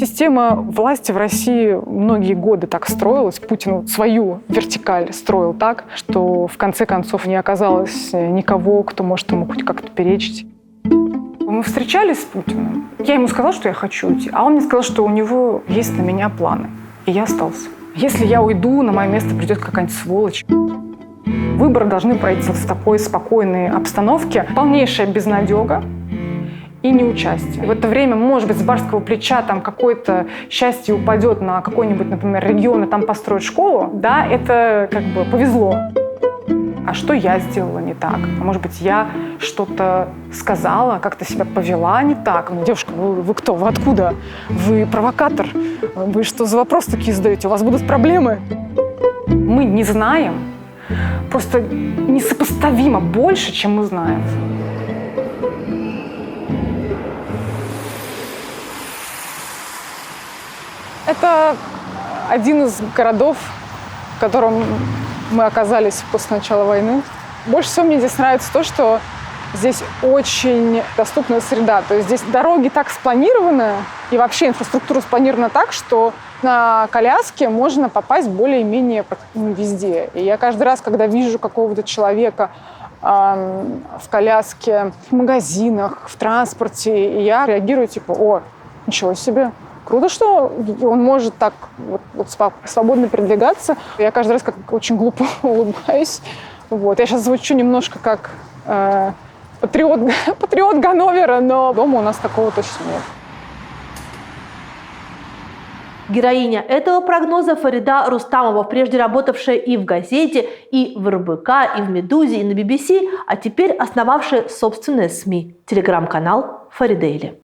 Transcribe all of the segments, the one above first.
Система власти в России многие годы так строилась. Путин свою вертикаль строил так, что в конце концов не оказалось никого, кто может ему хоть как-то перечить. Мы встречались с Путиным. Я ему сказала, что я хочу уйти, а он мне сказал, что у него есть на меня планы. И я остался. Если я уйду, на мое место придет какая-нибудь сволочь. Выборы должны пройти в такой спокойной обстановке. Полнейшая безнадега и неучастие. В это время, может быть, с барского плеча там какое-то счастье упадет на какой-нибудь, например, регион, и там построить школу. Да, это как бы повезло. А что я сделала не так? А может быть, я что-то сказала, как-то себя повела не так? Девушка, вы кто? Вы откуда? Вы провокатор? Вы что за вопросы такие задаете? У вас будут проблемы? Мы не знаем. Просто несопоставимо больше, чем мы знаем. Это один из городов, в котором мы оказались после начала войны. Больше всего мне здесь нравится то, что здесь очень доступная среда. То есть здесь дороги так спланированы, и вообще инфраструктура спланирована так, что на коляске можно попасть более-менее везде. И я каждый раз, когда вижу какого-то человека в коляске, в магазинах, в транспорте, и я реагирую типа: о, ничего себе. Круто, что он может так вот свободно передвигаться. Я каждый раз как очень глупо улыбаюсь. Вот. Я сейчас звучу немножко как патриот Ганновера, но дома у нас такого точно нет. Героиня этого прогноза Фарида Рустамова, прежде работавшая и в газете, и в РБК, и в «Медузе», и на BBC, а теперь основавшая собственное СМИ – телеграм-канал «Фаридейли».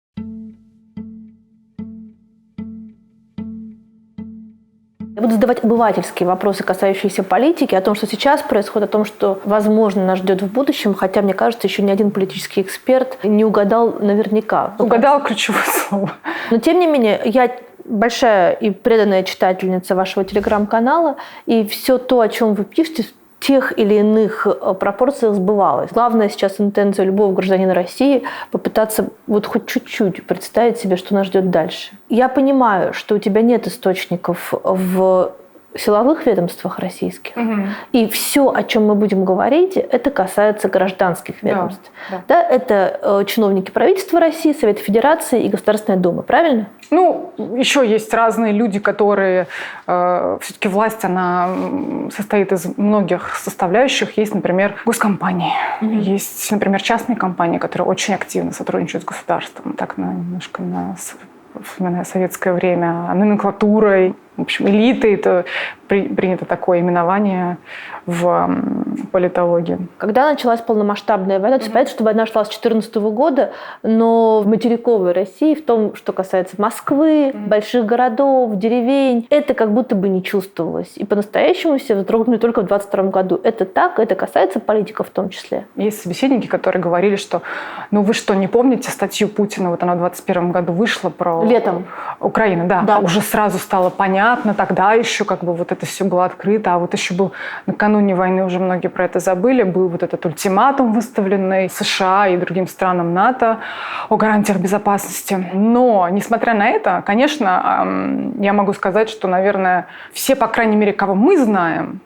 Я буду задавать обывательские вопросы, касающиеся политики, о том, что сейчас происходит, о том, что, возможно, нас ждет в будущем, хотя, мне кажется, еще ни один политический эксперт не угадал наверняка. Угадал ключевое слово. Но, тем не менее, я большая и преданная читательница вашего телеграм-канала, и все то, о чем вы пишете, в тех или иных пропорциях сбывалось. Главная сейчас интенция любого гражданина России – попытаться вот хоть чуть-чуть представить себе, что нас ждет дальше. Я понимаю, что у тебя нет источников в силовых ведомствах российских. Угу. И все, о чем мы будем говорить, это касается гражданских ведомств. Да, это чиновники правительства России, Совета Федерации и Государственная Дума. Правильно? Ну, еще есть разные люди, которые... все-таки власть, она состоит из многих составляющих. Есть, например, госкомпании. Угу. Есть, например, частные компании, которые очень активно сотрудничают с государством. Так, немножко в советское время, номенклатурой, в общем, элитой, это принято такое именование в политологии. Когда началась полномасштабная война, то есть понятно, что война шла с 2014 года, но в материковой России, в том, что касается Москвы, больших городов, деревень, это как будто бы не чувствовалось. И по-настоящему все вздрогнули только в 2022 году. Это так, это касается политиков в том числе. Есть собеседники, которые говорили, что ну вы что, не помните статью Путина, вот она в 2021 году вышла про... Летом. Украину, да. Уже сразу стало понятно, тогда еще как бы вот это все было открыто, а вот еще был накануне войны, уже многие про это забыли, был вот этот ультиматум, выставленный США и другим странам НАТО о гарантиях безопасности. Но, несмотря на это, конечно, я могу сказать, что, наверное, все, по крайней мере, кого мы знаем,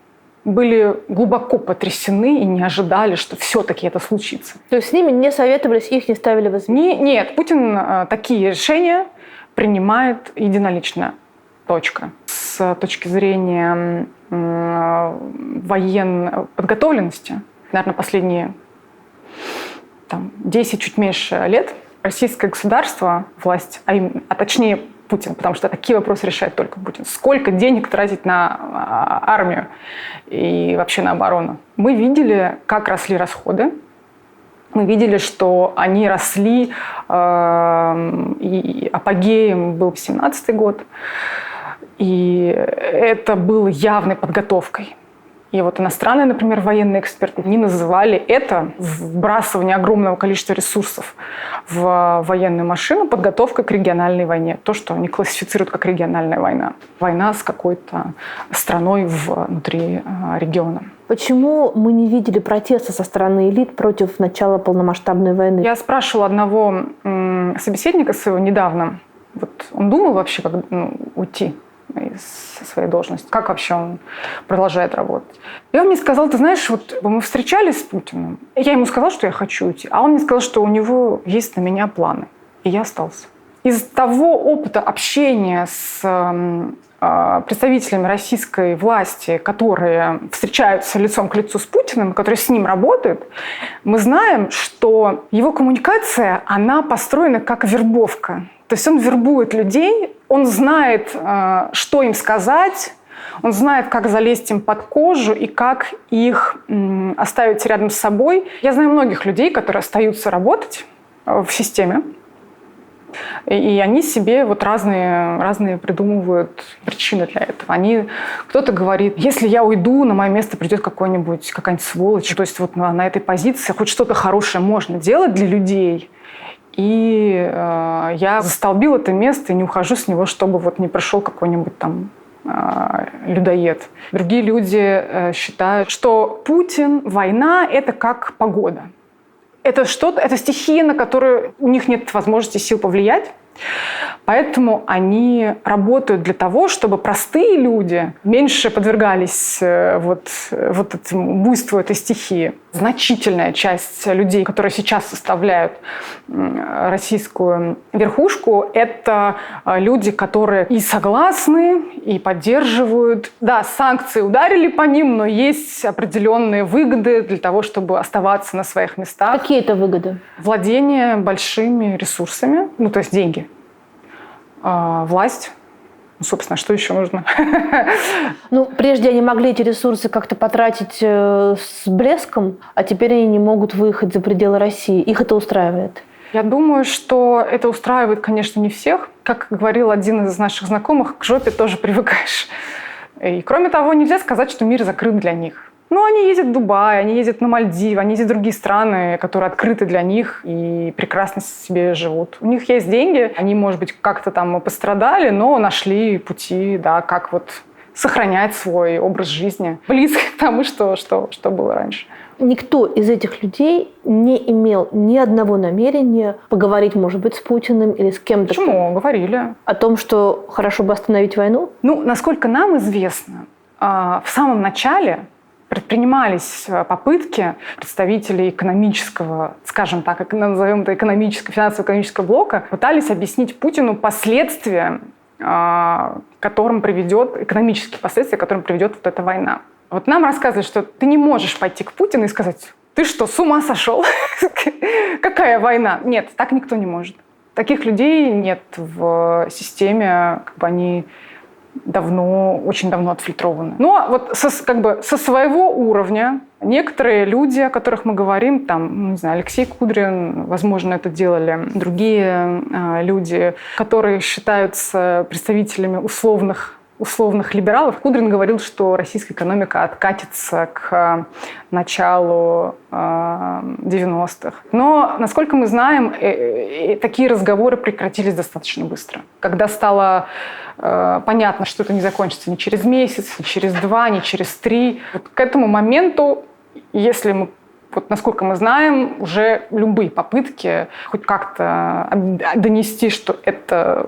были глубоко потрясены и не ожидали, что все-таки это случится. То есть с ними не советовались, их не ставили в известность? Нет, Путин такие решения принимает единолично. Точка. С точки зрения военной подготовленности, наверное, последние 10, чуть меньше лет, российское государство, власть, а точнее Путин, потому что такие вопросы решает только Путин. Сколько денег тратить на армию и вообще на оборону? Мы видели, как росли расходы. Мы видели, что они росли, и апогеем был 2017 год. И это было явной подготовкой. И вот иностранные, например, военные эксперты, они называли это вбрасывание огромного количества ресурсов в военную машину подготовкой к региональной войне. То, что они классифицируют как региональная война. Война с какой-то страной внутри региона. Почему мы не видели протеста со стороны элит против начала полномасштабной войны? Я спрашивала одного собеседника своего недавно, Вот он думал вообще, как уйти со своей должности? Как вообще он продолжает работать? И он мне сказал, ты знаешь, вот мы встречались с Путиным, я ему сказала, что я хочу уйти, а он мне сказал, что у него есть на меня планы. И я остался. Из того опыта общения с представителями российской власти, которые встречаются лицом к лицу с Путиным, которые с ним работают, мы знаем, что его коммуникация, она построена как вербовка. То есть он вербует людей, он знает, что им сказать, он знает, как залезть им под кожу и как их оставить рядом с собой. Я знаю многих людей, которые остаются работать в системе, и они себе вот разные придумывают причины для этого. Кто-то говорит, если я уйду, на мое место придет какая-нибудь сволочь. То есть вот на этой позиции хоть что-то хорошее можно делать для людей. И я застолбил это место и не ухожу с него, чтобы вот не пришел какой-нибудь там людоед. Другие люди считают, что Путин, война – это как погода. Это стихия, на которую у них нет возможности, сил повлиять. Поэтому они работают для того, чтобы простые люди меньше подвергались вот этому буйству этой стихии. Значительная часть людей, которые сейчас составляют российскую верхушку, это люди, которые и согласны, и поддерживают. Да, санкции ударили по ним, но есть определенные выгоды для того, чтобы оставаться на своих местах. Какие это выгоды? Владение большими ресурсами, то есть деньги. Власть. Собственно, что еще нужно? Прежде они могли эти ресурсы как-то потратить с блеском, а теперь они не могут выехать за пределы России. Их это устраивает? Я думаю, что это устраивает, конечно, не всех. Как говорил один из наших знакомых, к жопе тоже привыкаешь. И кроме того, нельзя сказать, что мир закрыт для них. Они ездят в Дубай, они ездят на Мальдивы, они ездят в другие страны, которые открыты для них и прекрасно себе живут. У них есть деньги, они, может быть, как-то там пострадали, но нашли пути, да, как вот сохранять свой образ жизни близкий к тому, что было раньше. Никто из этих людей не имел ни одного намерения поговорить, может быть, с Путиным или с кем-то. Почему? Говорили. О том, что хорошо бы остановить войну? Насколько нам известно, в самом начале предпринимались попытки представителей экономического, скажем так, назовем это финансово-экономического блока, пытались объяснить Путину последствия, экономические последствия, к которым приведет вот эта война. Вот нам рассказывали, что ты не можешь пойти к Путину и сказать, ты что, с ума сошел? Какая война? Нет, так никто не может. Таких людей нет в системе, они очень давно отфильтрованы. Но вот со своего уровня некоторые люди, о которых мы говорим, Алексей Кудрин, возможно, это делали другие люди, которые считаются представителями условных либералов. Кудрин говорил, что российская экономика откатится к началу 90-х. Но, насколько мы знаем, такие разговоры прекратились достаточно быстро. Когда стало понятно, что это не закончится ни через месяц, ни через 2, ни через 3. К этому моменту, если мы, насколько мы знаем, уже любые попытки хоть как-то донести, что это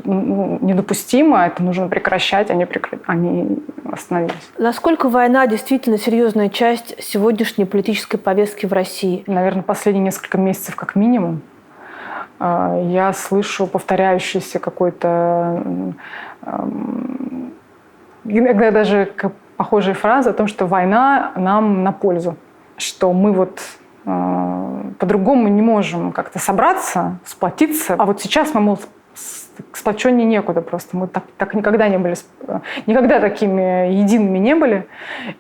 недопустимо, это нужно прекращать, они остановились. Насколько война действительно серьезная часть сегодняшней политической повестки в России? Наверное, последние несколько месяцев как минимум. Я слышу повторяющийся какой-то, иногда даже похожие фразы о том, что война нам на пользу, что мы по-другому не можем как-то собраться, сплотиться, а вот сейчас мы, сплоченнее некуда просто. Мы так никогда не были, никогда такими едиными не были,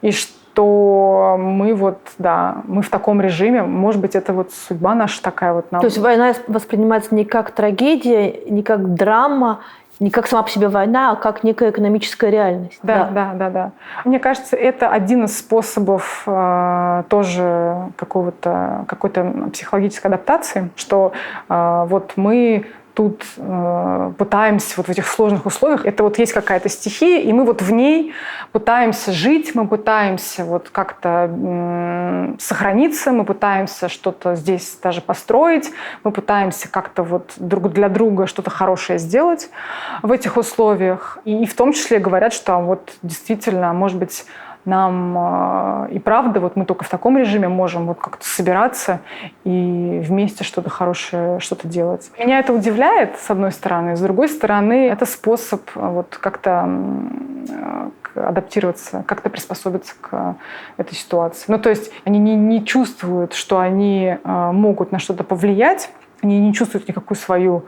и что мы в таком режиме, может быть, это судьба наша такая . То есть война воспринимается не как трагедия, не как драма, не как сама по себе война, а как некая экономическая реальность. Да. Мне кажется, это один из способов тоже какой-то психологической адаптации, что мы тут пытаемся вот в этих сложных условиях. Это вот есть какая-то стихия, и мы вот в ней пытаемся жить, мы пытаемся вот как-то сохраниться, мы пытаемся что-то здесь даже построить, мы пытаемся как-то вот друг для друга что-то хорошее сделать в этих условиях. И в том числе говорят, что вот действительно, может быть, нам и правда, вот мы только в таком режиме можем вот как-то собираться и вместе что-то хорошее, что-то делать. Меня это удивляет, с одной стороны. С другой стороны, это способ вот как-то адаптироваться, как-то приспособиться к этой ситуации. Ну, то есть они не чувствуют, что они могут на что-то повлиять, они не чувствуют никакую свою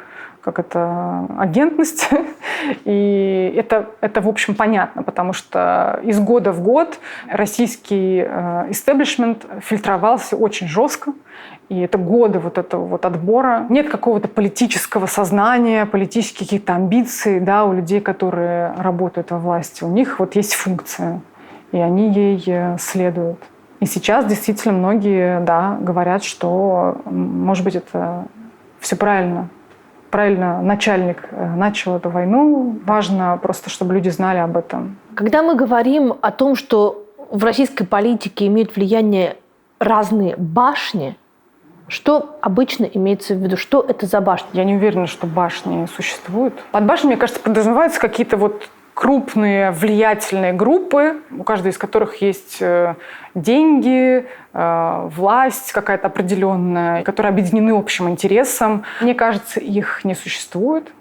агентность. И это, в общем, понятно, потому что из года в год российский истеблишмент фильтровался очень жестко. И это годы вот этого вот отбора. Нет какого-то политического сознания, политических каких-то амбиций, да, у людей, которые работают во власти. У них вот есть функция, и они ей следуют. И сейчас действительно многие, да, говорят, что, может быть, это все правильно. Правильно начальник начал эту войну. Важно просто, чтобы люди знали об этом. Когда мы говорим о том, что в российской политике имеют влияние разные башни, что обычно имеется в виду? Что это за башни? Я не уверена, что башни существуют. Под башней, мне кажется, подразумеваются какие-то вот крупные влиятельные группы, у каждой из которых есть деньги, власть какая-то определенная, которые объединены общим интересом. Мне кажется, их не существует,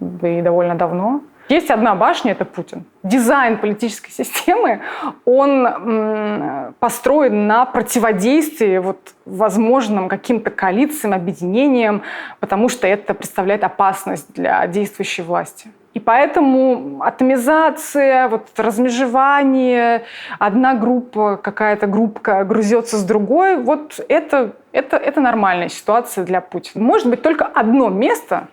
и довольно давно. Есть одна башня – это Путин. Дизайн политической системы, он построен на противодействии вот возможным каким-то коалициям, объединениям, потому что это представляет опасность для действующей власти. И поэтому атомизация, вот размежевание, одна группа, какая-то группка грузется с другой, вот это нормальная ситуация для Путина. Может быть только одно место,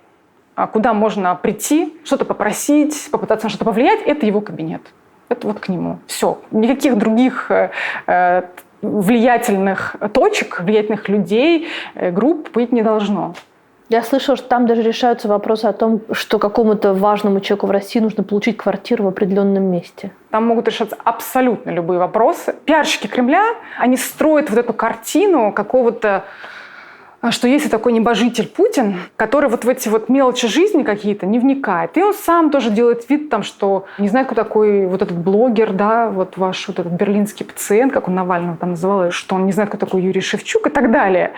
куда можно прийти, что-то попросить, попытаться на что-то повлиять, это его кабинет. Это вот к нему. Все. Никаких других влиятельных точек, влиятельных людей, групп быть не должно. Я слышала, что там даже решаются вопросы о том, что какому-то важному человеку в России нужно получить квартиру в определенном месте. Там могут решаться абсолютно любые вопросы. Пиарщики Кремля, они строят вот эту картину какого-то, что есть такой небожитель Путин, который вот в эти вот мелочи жизни какие-то не вникает. И он сам тоже делает вид, там, что не знает, кто такой вот этот блогер, да, вот ваш вот этот берлинский пациент, как он Навального там называл, что он не знает, кто такой Юрий Шевчук и так далее.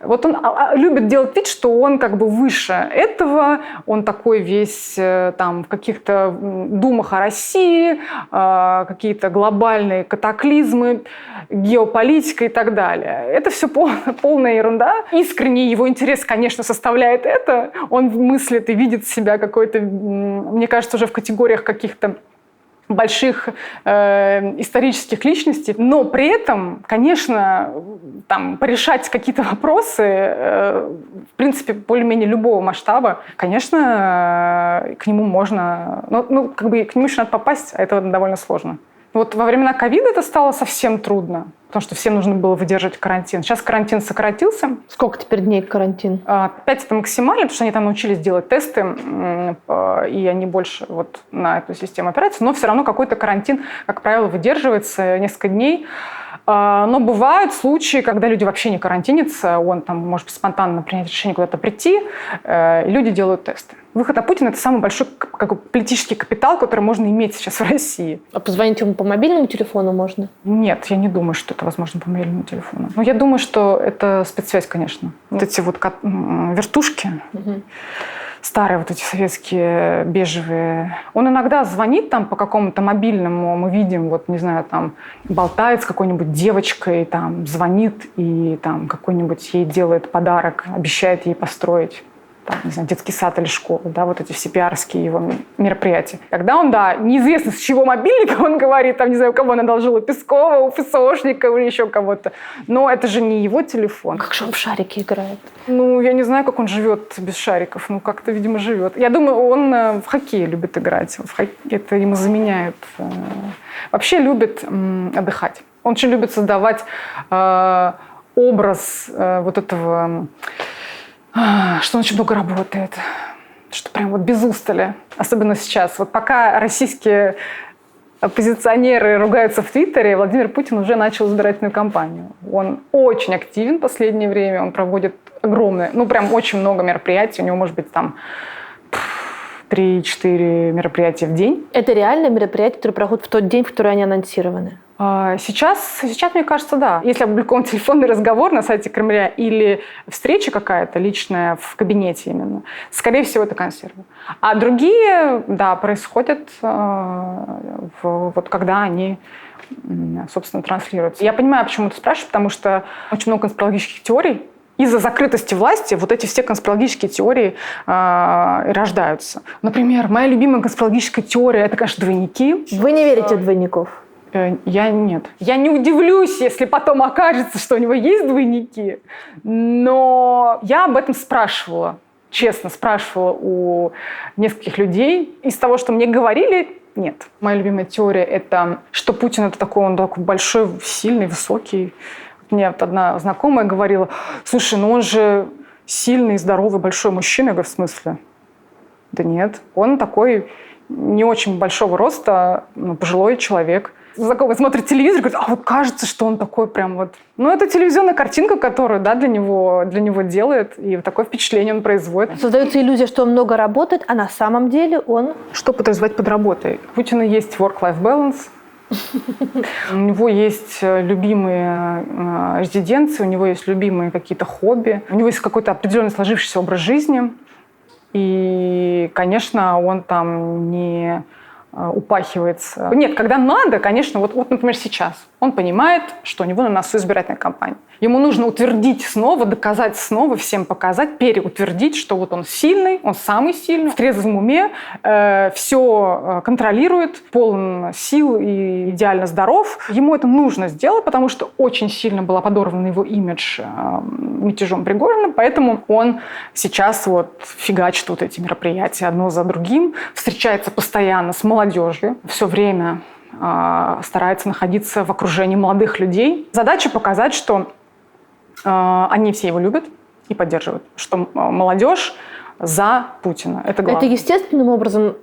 Вот он любит делать вид, что он как бы выше этого, он такой весь там в каких-то думах о России, какие-то глобальные катаклизмы, геополитика и так далее. Это все полная ерунда. Искренний его интерес, конечно, составляет это. Он мыслит и видит себя какой-то, мне кажется, уже в категориях каких-то больших исторических личностей. Но при этом, конечно, там, порешать какие-то вопросы, в принципе, более-менее любого масштаба, конечно, к нему можно... Ну, как бы к нему еще надо попасть, а это довольно сложно. Вот во времена ковида это стало совсем трудно, потому что всем нужно было выдерживать карантин. Сейчас карантин сократился. Сколько теперь дней карантин? 5 это максимально, потому что они там научились делать тесты, и они больше вот на эту систему опираются. Но все равно какой-то карантин, как правило, выдерживается несколько дней. Но бывают случаи, когда люди вообще не карантинятся, он там может спонтанно принять решение куда-то прийти, и люди делают тесты. Выход о Путине – это самый большой политический капитал, который можно иметь сейчас в России. А позвонить ему по мобильному телефону можно? Нет, я не думаю, что это возможно по мобильному телефону. Но я думаю, что это спецсвязь, конечно. Вот эти вот вертушки, старые вот эти советские бежевые. Он иногда звонит там по какому-то мобильному, мы видим, вот, не знаю, там, болтает с какой-нибудь девочкой, там, звонит и там какой-нибудь ей делает подарок, обещает ей построить. Там, не знаю, детский сад или школу, да, вот эти все пиарские его мероприятия. Когда он, да, неизвестно с чего мобильника он говорит, там, не знаю, у кого он одолжил, у Пескова, у ФСОшника или еще кого-то. Но это же не его телефон. Как же он в шарики играет? Ну, я не знаю, как он живет без шариков. Ну, как-то, видимо, живет. Я думаю, он в хоккей любит играть. Это ему заменяет. Вообще любит отдыхать. Он очень любит создавать образ вот этого... что он очень много работает. что прям вот без устали, особенно сейчас. Вот пока российские оппозиционеры ругаются в Твиттере, Владимир Путин уже начал избирательную кампанию. Он очень активен в последнее время, он проводит огромное, прям очень много мероприятий, у него может быть там 3-4 мероприятия в день. Это реальные мероприятия, которые проходят в тот день, в который они анонсированы? Сейчас, мне кажется, да. Если опубликован телефонный разговор на сайте Кремля или встреча какая-то личная в кабинете именно, скорее всего, это консервы. А другие, да, происходят вот когда они, собственно, транслируются. Я понимаю, почему ты спрашиваешь, потому что очень много конспирологических теорий. Из-за закрытости власти вот эти все конспирологические теории рождаются. Например, моя любимая конспирологическая теория – это, конечно, двойники. Вы не верите в двойников? Я нет. Я не удивлюсь, если потом окажется, что у него есть двойники. Но я об этом спрашивала, честно спрашивала у нескольких людей. Из того, что мне говорили, нет. Моя любимая теория – это, что Путин – это он такой большой, сильный, высокий. Мне вот одна знакомая говорила: слушай, он же сильный, здоровый, большой мужчина. Я говорю, в смысле? Да нет. Он такой не очень большого роста, пожилой человек. Знакомый смотрит телевизор и говорит: а вот кажется, что он такой прям вот... это телевизионная картинка, которую, да, для него делает, и такое впечатление он производит. Создается иллюзия, что он много работает, а на самом деле он... Что подразумевать под работой? У Путина есть work-life balance, у него есть любимые резиденции, у него есть любимые какие-то хобби, у него есть какой-то определенный сложившийся образ жизни. И, конечно, он там не упахивается. Нет, когда надо, конечно, вот, например, сейчас он понимает, что у него на носу избирательная кампания. Ему нужно утвердить снова, доказать снова, всем показать, переутвердить, что вот он сильный, он самый сильный, в трезвом уме, все контролирует, полон сил и идеально здоров. Ему это нужно сделать, потому что очень сильно была подорвана его имидж мятежом Пригожина, поэтому он сейчас вот фигачит вот эти мероприятия одно за другим, встречается постоянно с молодежью, все время старается находиться в окружении молодых людей. Задача показать, что они все его любят и поддерживают, что молодежь за Путина. Это главное. Это естественным образом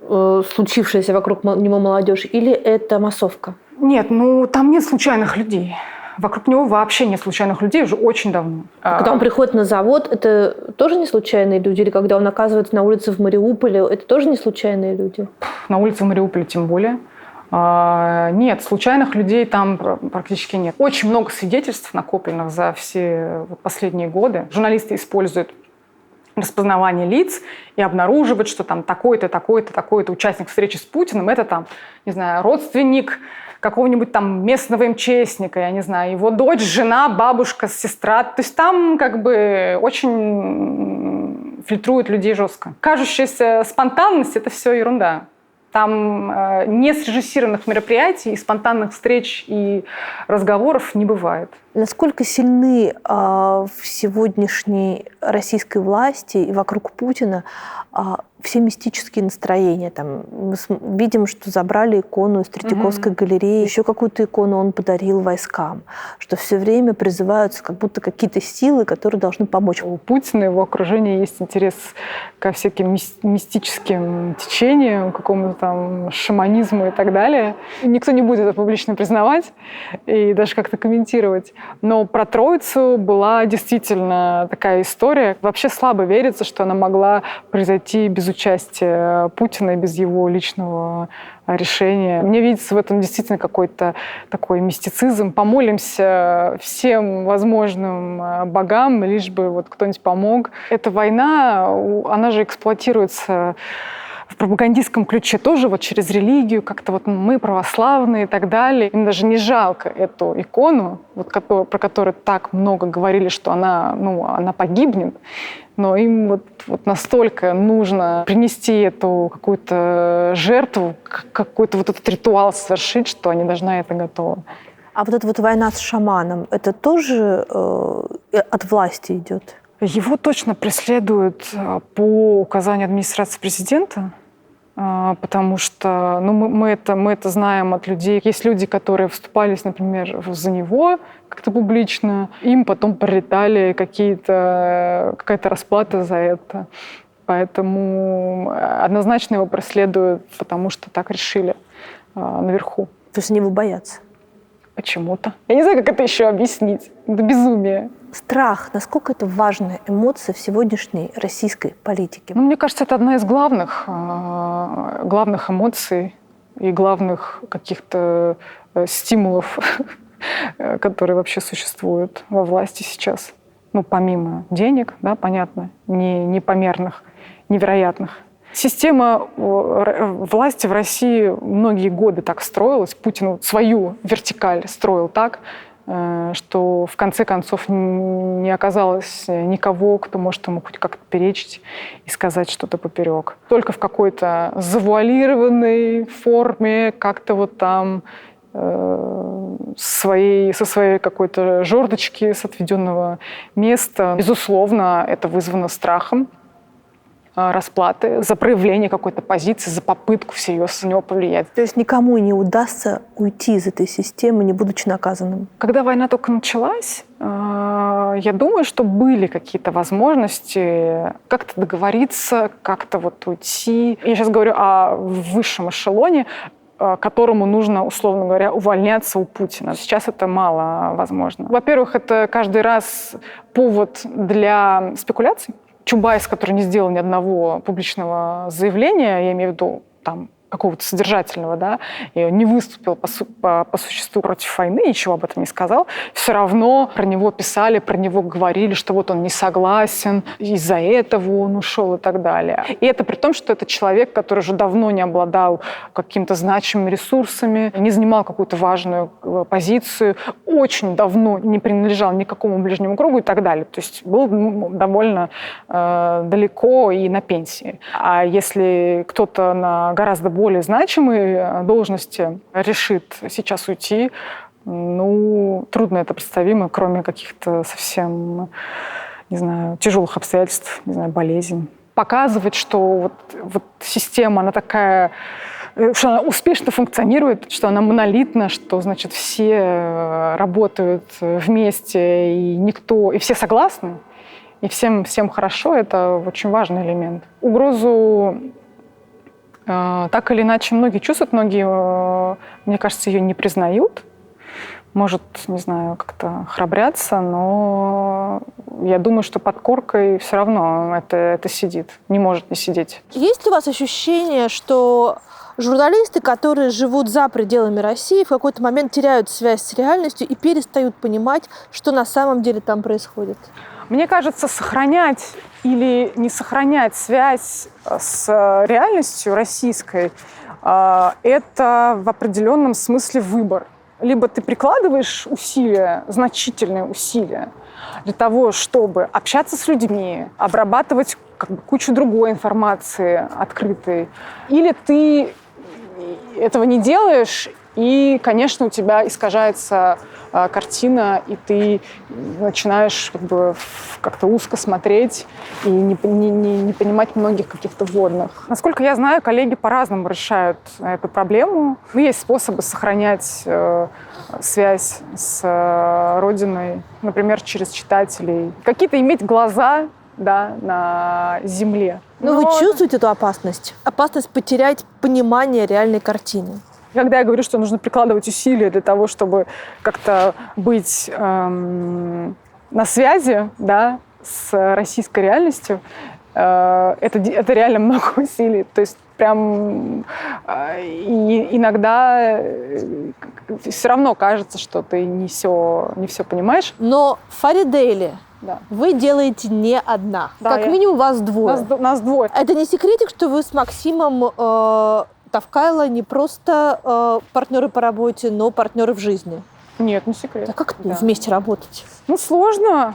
случившаяся вокруг него молодежь или это массовка? Нет, там нет случайных людей. Вокруг него вообще нет случайных людей уже очень давно. Когда он приходит на завод, это тоже не случайные люди? Или когда он оказывается на улице в Мариуполе, это тоже не случайные люди? На улице в Мариуполе тем более. Нет, случайных людей там практически нет. Очень много свидетельств накопленных за все последние годы. Журналисты используют распознавание лиц и обнаруживают, что там такой-то, такой-то, такой-то участник встречи с Путиным, это там, не знаю, родственник какого-нибудь там местного МЧСника, я не знаю, его дочь, жена, бабушка, сестра. То есть там как бы очень фильтруют людей жестко. Кажущаяся спонтанность – это все ерунда. Там не срежиссированных мероприятий, и спонтанных встреч и разговоров не бывает. Насколько сильны в сегодняшней российской власти и вокруг Путина все мистические настроения? Там, мы видим, что забрали икону из Третьяковской галереи, еще какую-то икону он подарил войскам, что все время призываются как будто какие-то силы, которые должны помочь. У Путина и его окружения есть интерес ко всяким мистическим течениям, какому-то там шаманизму и так далее. Никто не будет это публично признавать и даже как-то комментировать. Но про Троицу была действительно такая история. Вообще слабо верится, что она могла произойти без участия Путина и без его личного решения. Мне видится в этом действительно какой-то такой мистицизм. Помолимся всем возможным богам, лишь бы вот кто-нибудь помог. Эта война, она же эксплуатируется в пропагандистском ключе тоже вот через религию, как-то вот мы православные и так далее. Им даже не жалко эту икону, вот, про которую так много говорили, что она погибнет, но им вот настолько нужно принести эту какую-то жертву, какой-то вот этот ритуал совершить, что они даже на это готовы. А вот эта вот война с шаманом, это тоже от власти идет? Его точно преследуют по указанию администрации президента, потому что мы это знаем от людей. Есть люди, которые вступались, например, за него как-то публично, им потом прилетали какая-то расплата за это. Поэтому однозначно его преследуют, потому что так решили наверху. То есть они его боятся? Почему-то. Я не знаю, как это еще объяснить. Это безумие. Страх. Насколько это важная эмоция в сегодняшней российской политике? Ну, мне кажется, это одна из главных эмоций и главных каких-то стимулов, которые вообще существуют во власти сейчас. Ну, помимо денег, да, понятно, непомерных, невероятных. Система власти в России многие годы так строилась. Путин свою вертикаль строил так, что в конце концов не оказалось никого, кто может ему хоть как-то перечить и сказать что-то поперек. Только в какой-то завуалированной форме, как-то вот там со своей какой-то жердочки, с отведенного места. Безусловно, это вызвано страхом расплаты за проявление какой-то позиции, за попытку всерьез на него повлиять. То есть никому не удастся уйти из этой системы, не будучи наказанным? Когда война только началась, я думаю, что были какие-то возможности как-то договориться, как-то вот уйти. Я сейчас говорю о высшем эшелоне, которому нужно, условно говоря, увольняться у Путина. Сейчас это мало возможно. Во-первых, это каждый раз повод для спекуляций. Чубайс, который не сделал ни одного публичного заявления, я имею в виду там какого-то содержательного, да, и не выступил по существу против войны, ничего об этом не сказал, все равно про него писали, про него говорили, что вот он не согласен, из-за этого он ушел и так далее. И это при том, что это человек, который уже давно не обладал какими-то значимыми ресурсами, не занимал какую-то важную позицию, очень давно не принадлежал никакому ближнему кругу и так далее. То есть был довольно далеко и на пенсии. А если кто-то на гораздо более значимые должности решит сейчас уйти, ну, трудно это представимо, кроме каких-то совсем, не знаю, тяжелых обстоятельств, не знаю, болезней. Показывать, что вот система, она такая, что она успешно функционирует, что она монолитна, что, значит, все работают вместе, и все согласны, и всем хорошо, это очень важный элемент. Угрозу так или иначе многие чувствуют, многие, мне кажется, ее не признают. Может, не знаю, как-то храбрятся, но я думаю, что под коркой все равно это сидит, не может не сидеть. Есть ли у вас ощущение, что журналисты, которые живут за пределами России, в какой-то момент теряют связь с реальностью и перестают понимать, что на самом деле там происходит? Мне кажется, сохранять или не сохранять связь с реальностью российской – это в определенном смысле выбор. Либо ты прикладываешь усилия, значительные усилия для того, чтобы общаться с людьми, обрабатывать кучу другой информации открытой, или ты этого не делаешь, и, конечно, у тебя искажается картина, и ты начинаешь как-то узко смотреть и не понимать многих каких-то вводных. Насколько я знаю, коллеги по-разному решают эту проблему. Есть способы сохранять связь с Родиной, например, через читателей. Какие-то иметь глаза, да, на земле. Но вы чувствуете эту опасность? Опасность потерять понимание реальной картины? Когда я говорю, что нужно прикладывать усилия для того, чтобы как-то быть на связи, да, с российской реальностью, это реально много усилий. То есть прям иногда все равно кажется, что ты не все понимаешь. Но в Фаридейле да. Вы делаете не одна. Да, как минимум вас двое. Нас двое. Это не секретик, что вы с Максимом Тавкайло не просто партнеры по работе, но партнеры в жизни? Нет, не секрет. А как вместе работать? Ну, сложно,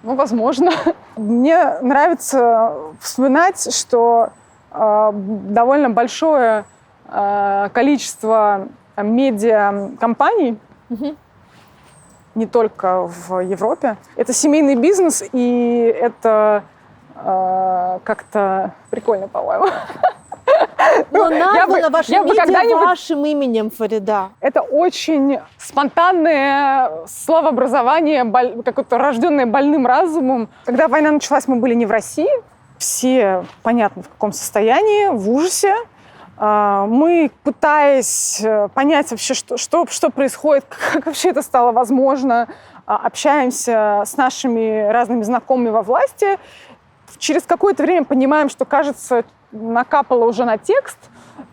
но возможно. Мне нравится вспоминать, что довольно большое количество медиакомпаний, не только в Европе, это семейный бизнес, и это как-то прикольно, по-моему. Но названо ваше медиа вашим именем, Фарида. Это очень спонтанное словообразование, какое-то рожденное больным разумом. Когда война началась, мы были не в России, Все, понятно, в каком состоянии, в ужасе. Мы, пытаясь понять вообще, что происходит, как вообще это стало возможно, общаемся с нашими разными знакомыми во власти. Через какое-то время понимаем, что, кажется, накапало уже на текст,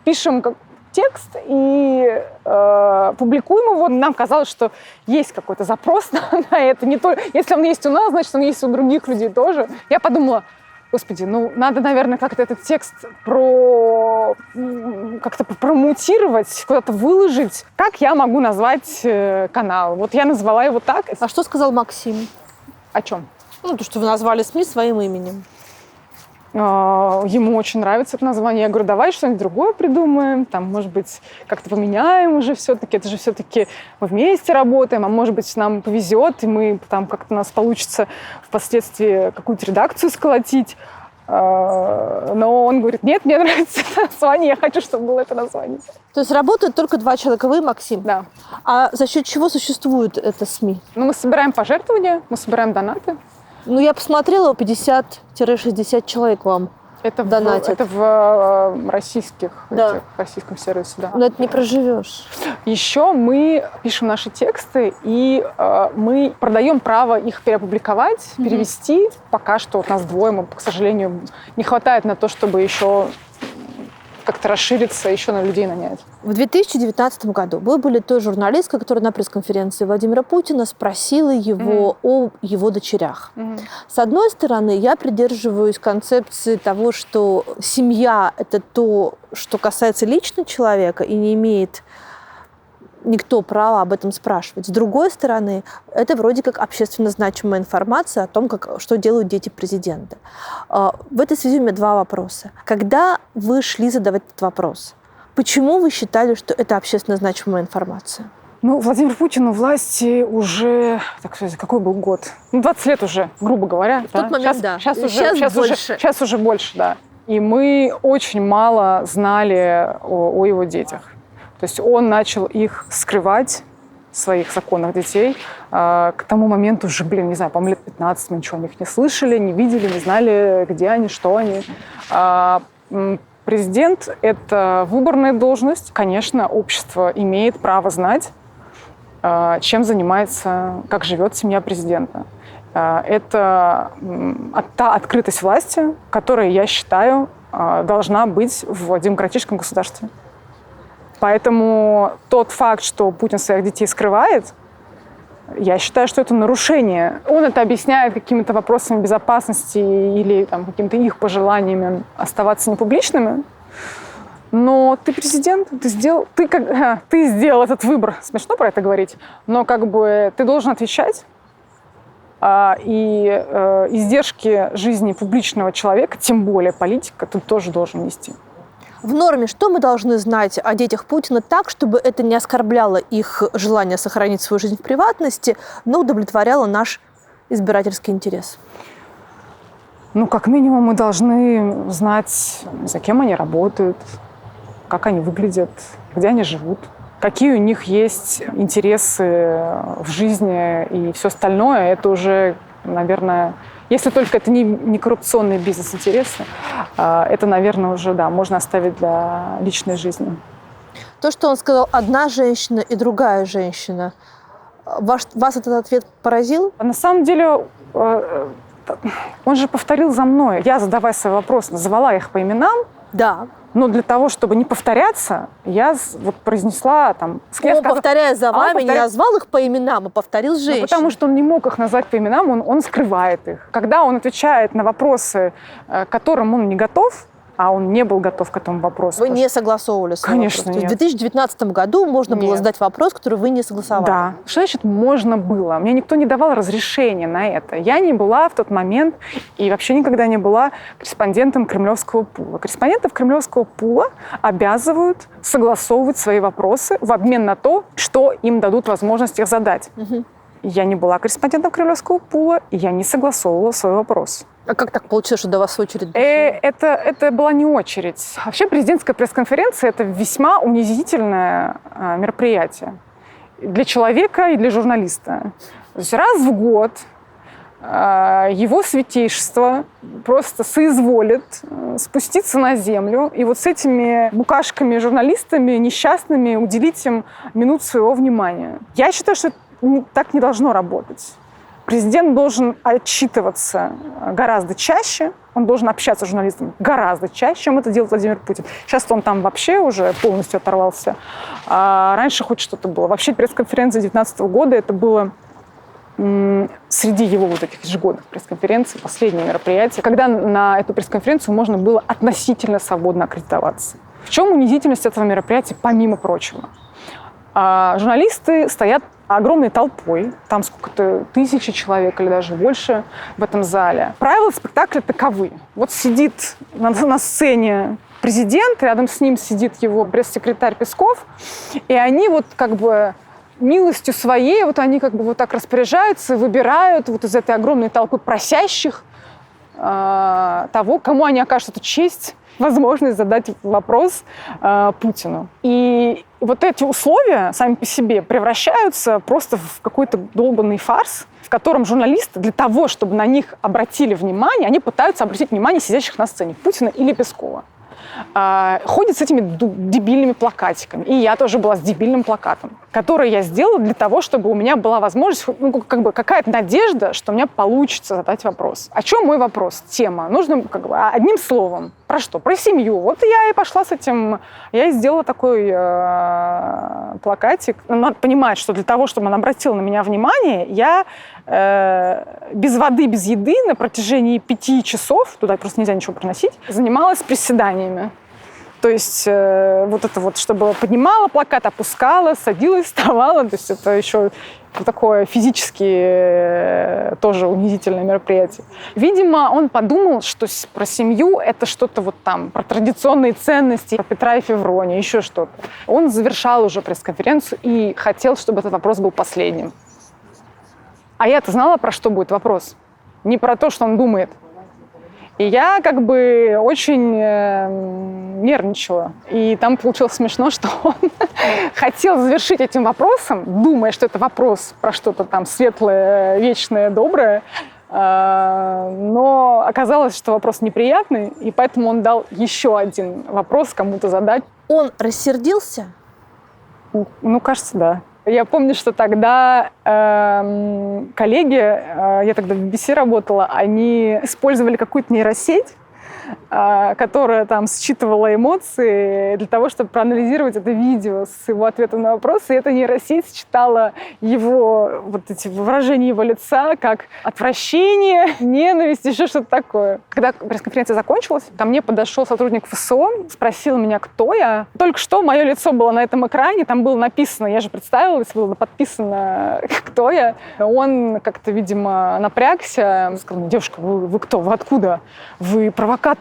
пишем текст и публикуем его. Нам казалось, что есть какой-то запрос на это. Не только, если он есть у нас, значит, он есть у других людей тоже. Я подумала, господи, надо, наверное, как-то этот текст как-то промутировать, куда-то выложить. Как я могу назвать канал? Вот я назвала его так. А что сказал Максим? О чем? То, что вы назвали СМИ своим именем. Ему очень нравится это название. Я говорю, давай что-нибудь другое придумаем, там, может быть, как-то поменяем уже все-таки. Это же все-таки мы вместе работаем, а может быть, нам повезет, и мы там как-то у нас получится впоследствии какую-то редакцию сколотить. Но он говорит, нет, мне нравится это название, я хочу, чтобы было это название. То есть работают только 2 человека, вы и Максим? Да. А за счет чего существует это СМИ? Мы собираем пожертвования, мы собираем донаты. Я посмотрела, 50-60 человек вам донатят. Это в российском сервисе, да. Но это не проживешь. Еще мы пишем наши тексты, и мы продаем право их переопубликовать, перевести. Пока что нас 2, мы, к сожалению, не хватает на то, чтобы еще как-то расшириться, еще на людей нанять. В 2019 году вы были той журналисткой, которая на пресс-конференции Владимира Путина спросила его о его дочерях. С одной стороны, я придерживаюсь концепции того, что семья – это то, что касается лично человека и не имеет никто права об этом спрашивать. С другой стороны, это вроде как общественно значимая информация о том, что делают дети президента. В этой связи у меня 2 вопроса. Когда вы шли задавать этот вопрос, почему вы считали, что это общественно значимая информация? Владимир Путин у власти уже, так сказать, какой был год? 20 лет уже, грубо говоря. В тот момент, да. Сейчас уже больше, да. И мы очень мало знали о его детях. То есть он начал их скрывать, своих законных детей. К тому моменту уже, не знаю, по-моему, лет 15 мы ничего о них не слышали, не видели, не знали, где они, что они. Президент – это выборная должность. Конечно, общество имеет право знать, чем занимается, как живет семья президента. Это та открытость власти, которая, я считаю, должна быть в демократическом государстве. Поэтому тот факт, что Путин своих детей скрывает, я считаю, что это нарушение. Он это объясняет какими-то вопросами безопасности или какими-то их пожеланиями оставаться непубличными. Но ты президент, ты сделал этот выбор. Смешно про это говорить, но ты должен отвечать. И издержки жизни публичного человека, тем более политика, ты тоже должен нести. В норме что мы должны знать о детях Путина так, чтобы это не оскорбляло их желание сохранить свою жизнь в приватности, но удовлетворяло наш избирательский интерес? Как минимум мы должны знать, за кем они работают, как они выглядят, где они живут, какие у них есть интересы в жизни и все остальное. Это уже, наверное, если только это не коррупционные бизнес-интересы, это, наверное, уже, можно оставить для личной жизни. То, что он сказал одна женщина и другая женщина, вас этот ответ поразил? На самом деле, он же повторил за мной. Я, задавая свой вопрос, называла их по именам. Да. Но для того, чтобы не повторяться, я произнесла повторяя за вами, не назвал их по именам, а повторил женщин. Потому что он не мог их назвать по именам, он скрывает их. Когда он отвечает на вопросы, к которым он не готов, а он не был готов к этому вопросу. Вы не согласовывали свой Конечно, вопрос? нет. То есть в 2019 году можно было задать вопрос, который вы не согласовали? Да. Что значит можно было? Мне никто не давал разрешения на это. Я не была в тот момент и вообще никогда не была корреспондентом Кремлевского пула. Корреспондентов Кремлевского пула обязывают согласовывать свои вопросы в обмен на то, что им дадут возможность их задать. Угу. Я не была корреспондентом Кремлевского пула, и я не согласовывала свой вопрос. А как так получилось, что до вас очередь? Это была не очередь. Вообще президентская пресс-конференция – это весьма унизительное мероприятие для человека и для журналиста. То есть раз в год его святейшество просто соизволит спуститься на землю и вот с этими букашками-журналистами несчастными уделить им минут своего внимания. Я считаю, что так не должно работать. Президент должен отчитываться гораздо чаще, он должен общаться с журналистами гораздо чаще, чем это делает Владимир Путин. Сейчас он там вообще уже полностью оторвался. А раньше хоть что-то было. Вообще пресс-конференция 2019 года это было среди его вот этих ежегодных пресс-конференций последнее мероприятие, когда на эту пресс-конференцию можно было относительно свободно аккредитоваться. В чем унизительность этого мероприятия, помимо прочего? Журналисты стоят огромной толпой, там сколько-то 1000 человек или даже больше в этом зале. Правила спектакля таковы. Вот сидит на сцене президент, рядом с ним сидит его пресс-секретарь Песков, и они вот как бы милостью своей, вот они как бы вот так распоряжаются, выбирают вот из этой огромной толпы просящих того, кому они окажут эту честь, возможность задать вопрос Путину. И вот эти условия сами по себе превращаются просто в какой-то долбанный фарс, в котором журналисты для того, чтобы на них обратили внимание, они пытаются обратить внимание сидящих на сцене Путина или Пескова. Ходят с этими дебильными плакатиками. И я тоже была с дебильным плакатом, который я сделала для того, чтобы у меня была возможность, как бы какая-то надежда, что у меня получится задать вопрос. О чем мой вопрос? Тема. Нужно как бы одним словом. Про что? Про семью. Вот я и пошла с этим. Я и сделала такой плакатик. Надо понимать, что для того, чтобы он обратил на меня внимание, я без воды, без еды на протяжении 5 часов, туда просто нельзя ничего приносить, занималась приседаниями. То есть вот это вот, чтобы поднимала плакат, опускала, садилась, вставала. То есть это еще такое физически тоже унизительное мероприятие. Видимо, он подумал, что про семью это что-то вот там, про традиционные ценности, про Петра и Февронию, еще что-то. Он завершал уже пресс-конференцию и хотел, чтобы этот вопрос был последним. А я-то знала, про что будет вопрос. Не про то, что он думает. И я как бы очень нервничала. И там получилось смешно, что он хотел завершить этим вопросом, думая, что это вопрос про что-то там светлое, вечное, доброе. Но оказалось, что вопрос неприятный, и поэтому он дал еще один вопрос кому-то задать. Он рассердился? Ну, кажется, да. Я помню, что тогда коллеги, я тогда в BBC работала, они использовали какую-то нейросеть, которая там считывала эмоции для того, чтобы проанализировать это видео с его ответом на вопросы. И эта нейросеть считала его, вот эти выражения его лица как отвращение, ненависть, еще что-то такое. Когда пресс-конференция закончилась, ко мне подошел сотрудник ФСО, спросил меня, кто я. Только что мое лицо было на этом экране, там было написано, я же представилась, было подписано, кто я. Он как-то, видимо, напрягся, сказал: девушка, вы кто, вы откуда? Вы провокатор.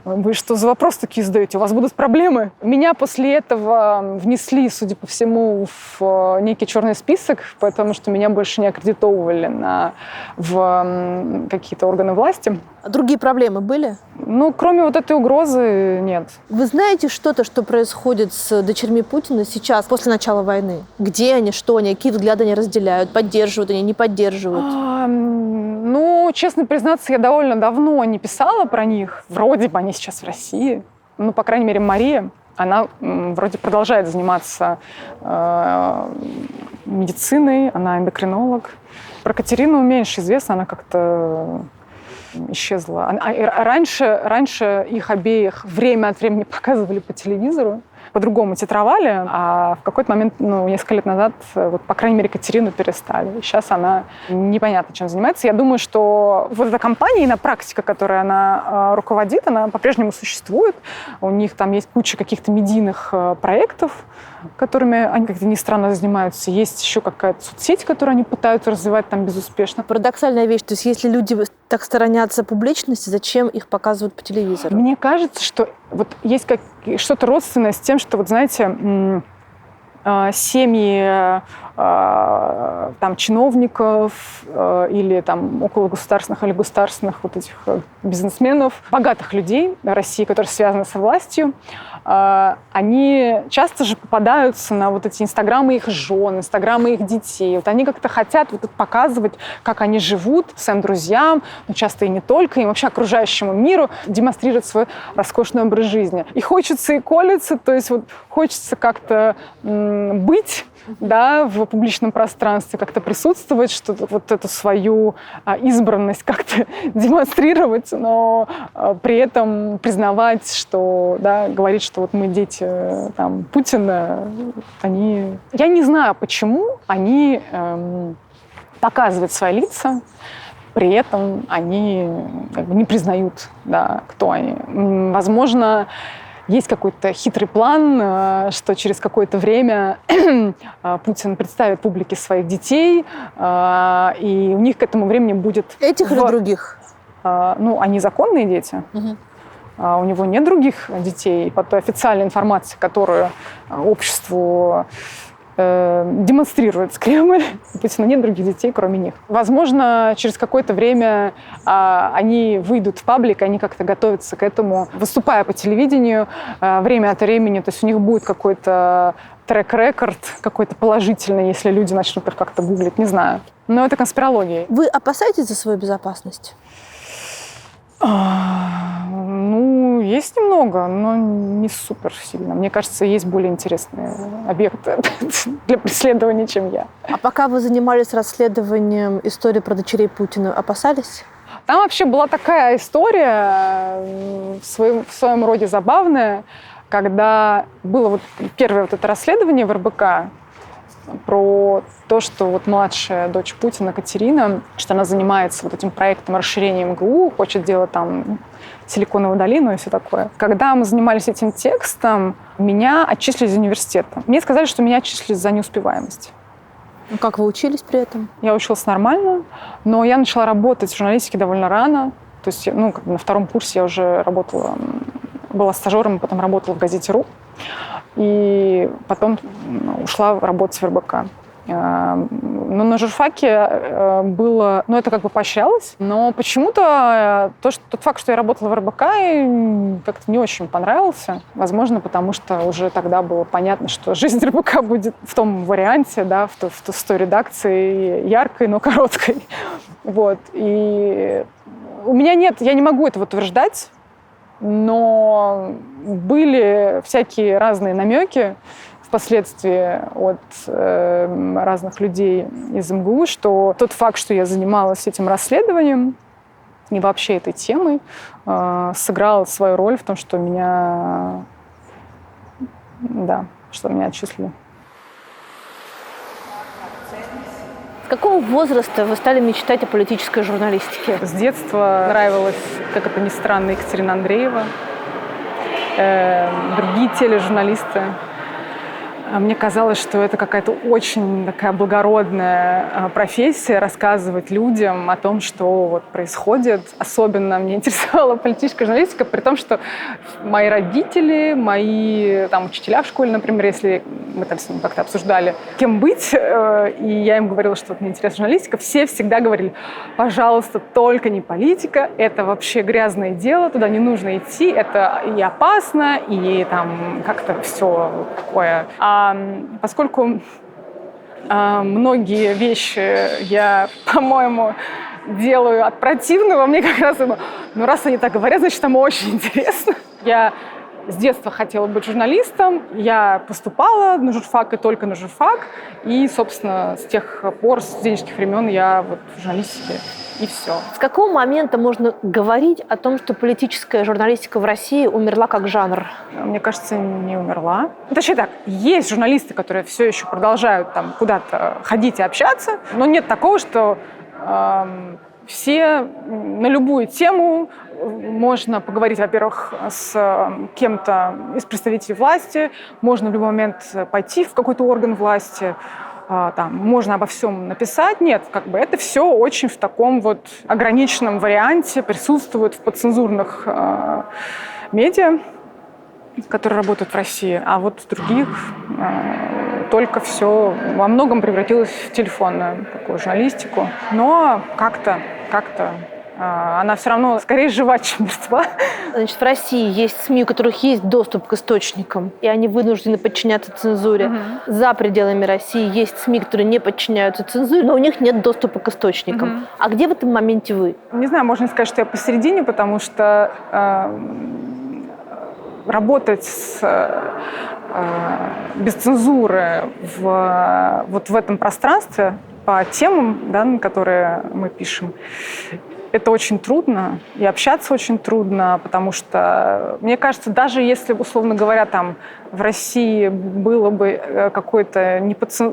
Вы что за вопрос такие задаете? У вас будут проблемы? Меня после этого внесли, судя по всему, в некий черный список, потому что меня больше не аккредитовывали в какие-то органы власти. А другие проблемы были? Ну, кроме вот этой угрозы, нет. Вы знаете что-то, что происходит с дочерьми Путина сейчас, после начала войны? Где они, что они, какие взгляды они разделяют, поддерживают они, не поддерживают? Ну, честно признаться, я довольно давно не писала про них. Вроде бы они сейчас в России. Ну, по крайней мере, Мария, она вроде продолжает заниматься медициной, она эндокринолог. Про Катерину меньше известно, она как-то исчезла. Раньше их обеих время от времени показывали по телевизору, по-другому титровали, а в какой-то момент, несколько лет назад, вот, по крайней мере, Катерину перестали. Сейчас она непонятно чем занимается. Я думаю, что вот эта компания и на практика, которой она руководит, она по-прежнему существует. У них там есть куча каких-то медийных проектов, которыми они, как-то ни странно, занимаются. Есть еще какая-то соцсеть, которую они пытаются развивать там безуспешно. Парадоксальная вещь. То есть если люди так сторонятся публичности, зачем их показывают по телевизору? Мне кажется, что вот есть что-то родственное с тем, что, вот знаете, семьи там, чиновников или там, около государственных или государственных вот этих бизнесменов, богатых людей России, которые связаны со властью, они часто же попадаются на вот эти инстаграмы их жен, инстаграмы их детей. Вот они как-то хотят вот показывать, как они живут своим друзьям, но часто и не только, и вообще окружающему миру, демонстрировать свой роскошный образ жизни. И хочется, и колется, то есть вот хочется как-то быть, да, в публичном пространстве, как-то присутствовать, что вот эту свою избранность как-то демонстрировать, но при этом признавать, что, да, говорить, что вот мы дети там, Путина, они... Я не знаю, почему они показывают свои лица, при этом они как бы не признают, да, кто они. Возможно, есть какой-то хитрый план, что через какое-то время Путин представит публике своих детей, и у них к этому времени будет... Этих или других? Ну, они законные дети. Угу. У него нет других детей. По той официальной информации, которую обществу демонстрирует Кремль, у Путина нет других детей, кроме них. Возможно, через какое-то время они выйдут в паблик, они как-то готовятся к этому, выступая по телевидению время от времени, то есть у них будет какой-то трек-рекорд, какой-то положительный, если люди начнут их как-то гуглить, не знаю. Но это конспирология. Вы опасаетесь за свою безопасность? Ну, есть немного, но не супер сильно. Мне кажется, есть более интересные объекты для преследования, чем я. А пока вы занимались расследованием истории про дочерей Путина, опасались? Там вообще была такая история в своем роде забавная, когда было вот первое вот это расследование в РБК про то, что вот младшая дочь Путина, Катерина, что она занимается вот этим проектом расширения МГУ, хочет делать там Силиконовую долину и все такое. Когда мы занимались этим текстом, меня отчислили из университета. Мне сказали, что меня отчислили за неуспеваемость. Ну, как вы учились при этом? Я училась нормально, но я начала работать в журналистике довольно рано. То есть, ну, как бы на втором курсе я уже работала, была стажером, потом работала в газете «Ру». И потом ушла работать в РБК. Но на журфаке было... Ну, это как бы поощрялось. Но почему-то тот факт, что я работала в РБК, как-то не очень понравился. Возможно, потому что уже тогда было понятно, что жизнь РБК будет в том варианте, да, в той редакции яркой, но короткой. Вот. И у меня нет... Я не могу этого утверждать, но были всякие разные намеки впоследствии от разных людей из МГУ, что тот факт, что я занималась этим расследованием и вообще этой темой, сыграл свою роль в том, что меня отчислили. С какого возраста вы стали мечтать о политической журналистике? С детства нравилась, как это ни странно, Екатерина Андреева, другие тележурналисты. Мне казалось, что это какая-то очень такая благородная профессия — рассказывать людям о том, что вот происходит. Особенно мне интересовала политическая журналистика, при том, что мои родители, мои там, учителя в школе, например, если мы там с ними как-то обсуждали, кем быть, и я им говорила, что вот мне интересна журналистика, все всегда говорили: пожалуйста, только не политика, это вообще грязное дело, туда не нужно идти, это и опасно, и там как-то все такое. Поскольку многие вещи я, по-моему, делаю от противного, мне как раз, ну раз они так говорят, значит, там очень интересно. Я с детства хотела быть журналистом, я поступала на журфак и только на журфак, и, собственно, с тех пор, с студенческих времен я вот в журналистике, и все. С какого момента можно говорить о том, что политическая журналистика в России умерла как жанр? Мне кажется, не умерла. Точнее так, есть журналисты, которые все еще продолжают там куда-то ходить и общаться, но нет такого, что все на любую тему можно поговорить, во-первых, с кем-то из представителей власти, можно в любой момент пойти в какой-то орган власти, там, можно обо всем написать. Нет, как бы это все очень в таком вот ограниченном варианте присутствует в подцензурных медиа, которые работают в России, а вот в других только все во многом превратилось в телефонную такую журналистику. Но как-то Она все равно скорее жива, чем мертва. Значит, в России есть СМИ, у которых есть доступ к источникам, и они вынуждены подчиняться цензуре. За пределами России есть СМИ, которые не подчиняются цензуре, но у них нет доступа к источникам. А где в этом моменте вы? Не знаю, можно сказать, что я посередине, потому что работать без цензуры вот в этом пространстве по темам, да, на которые мы пишем, это очень трудно, и общаться очень трудно, потому что, мне кажется, даже если, условно говоря, там в России было бы какое-то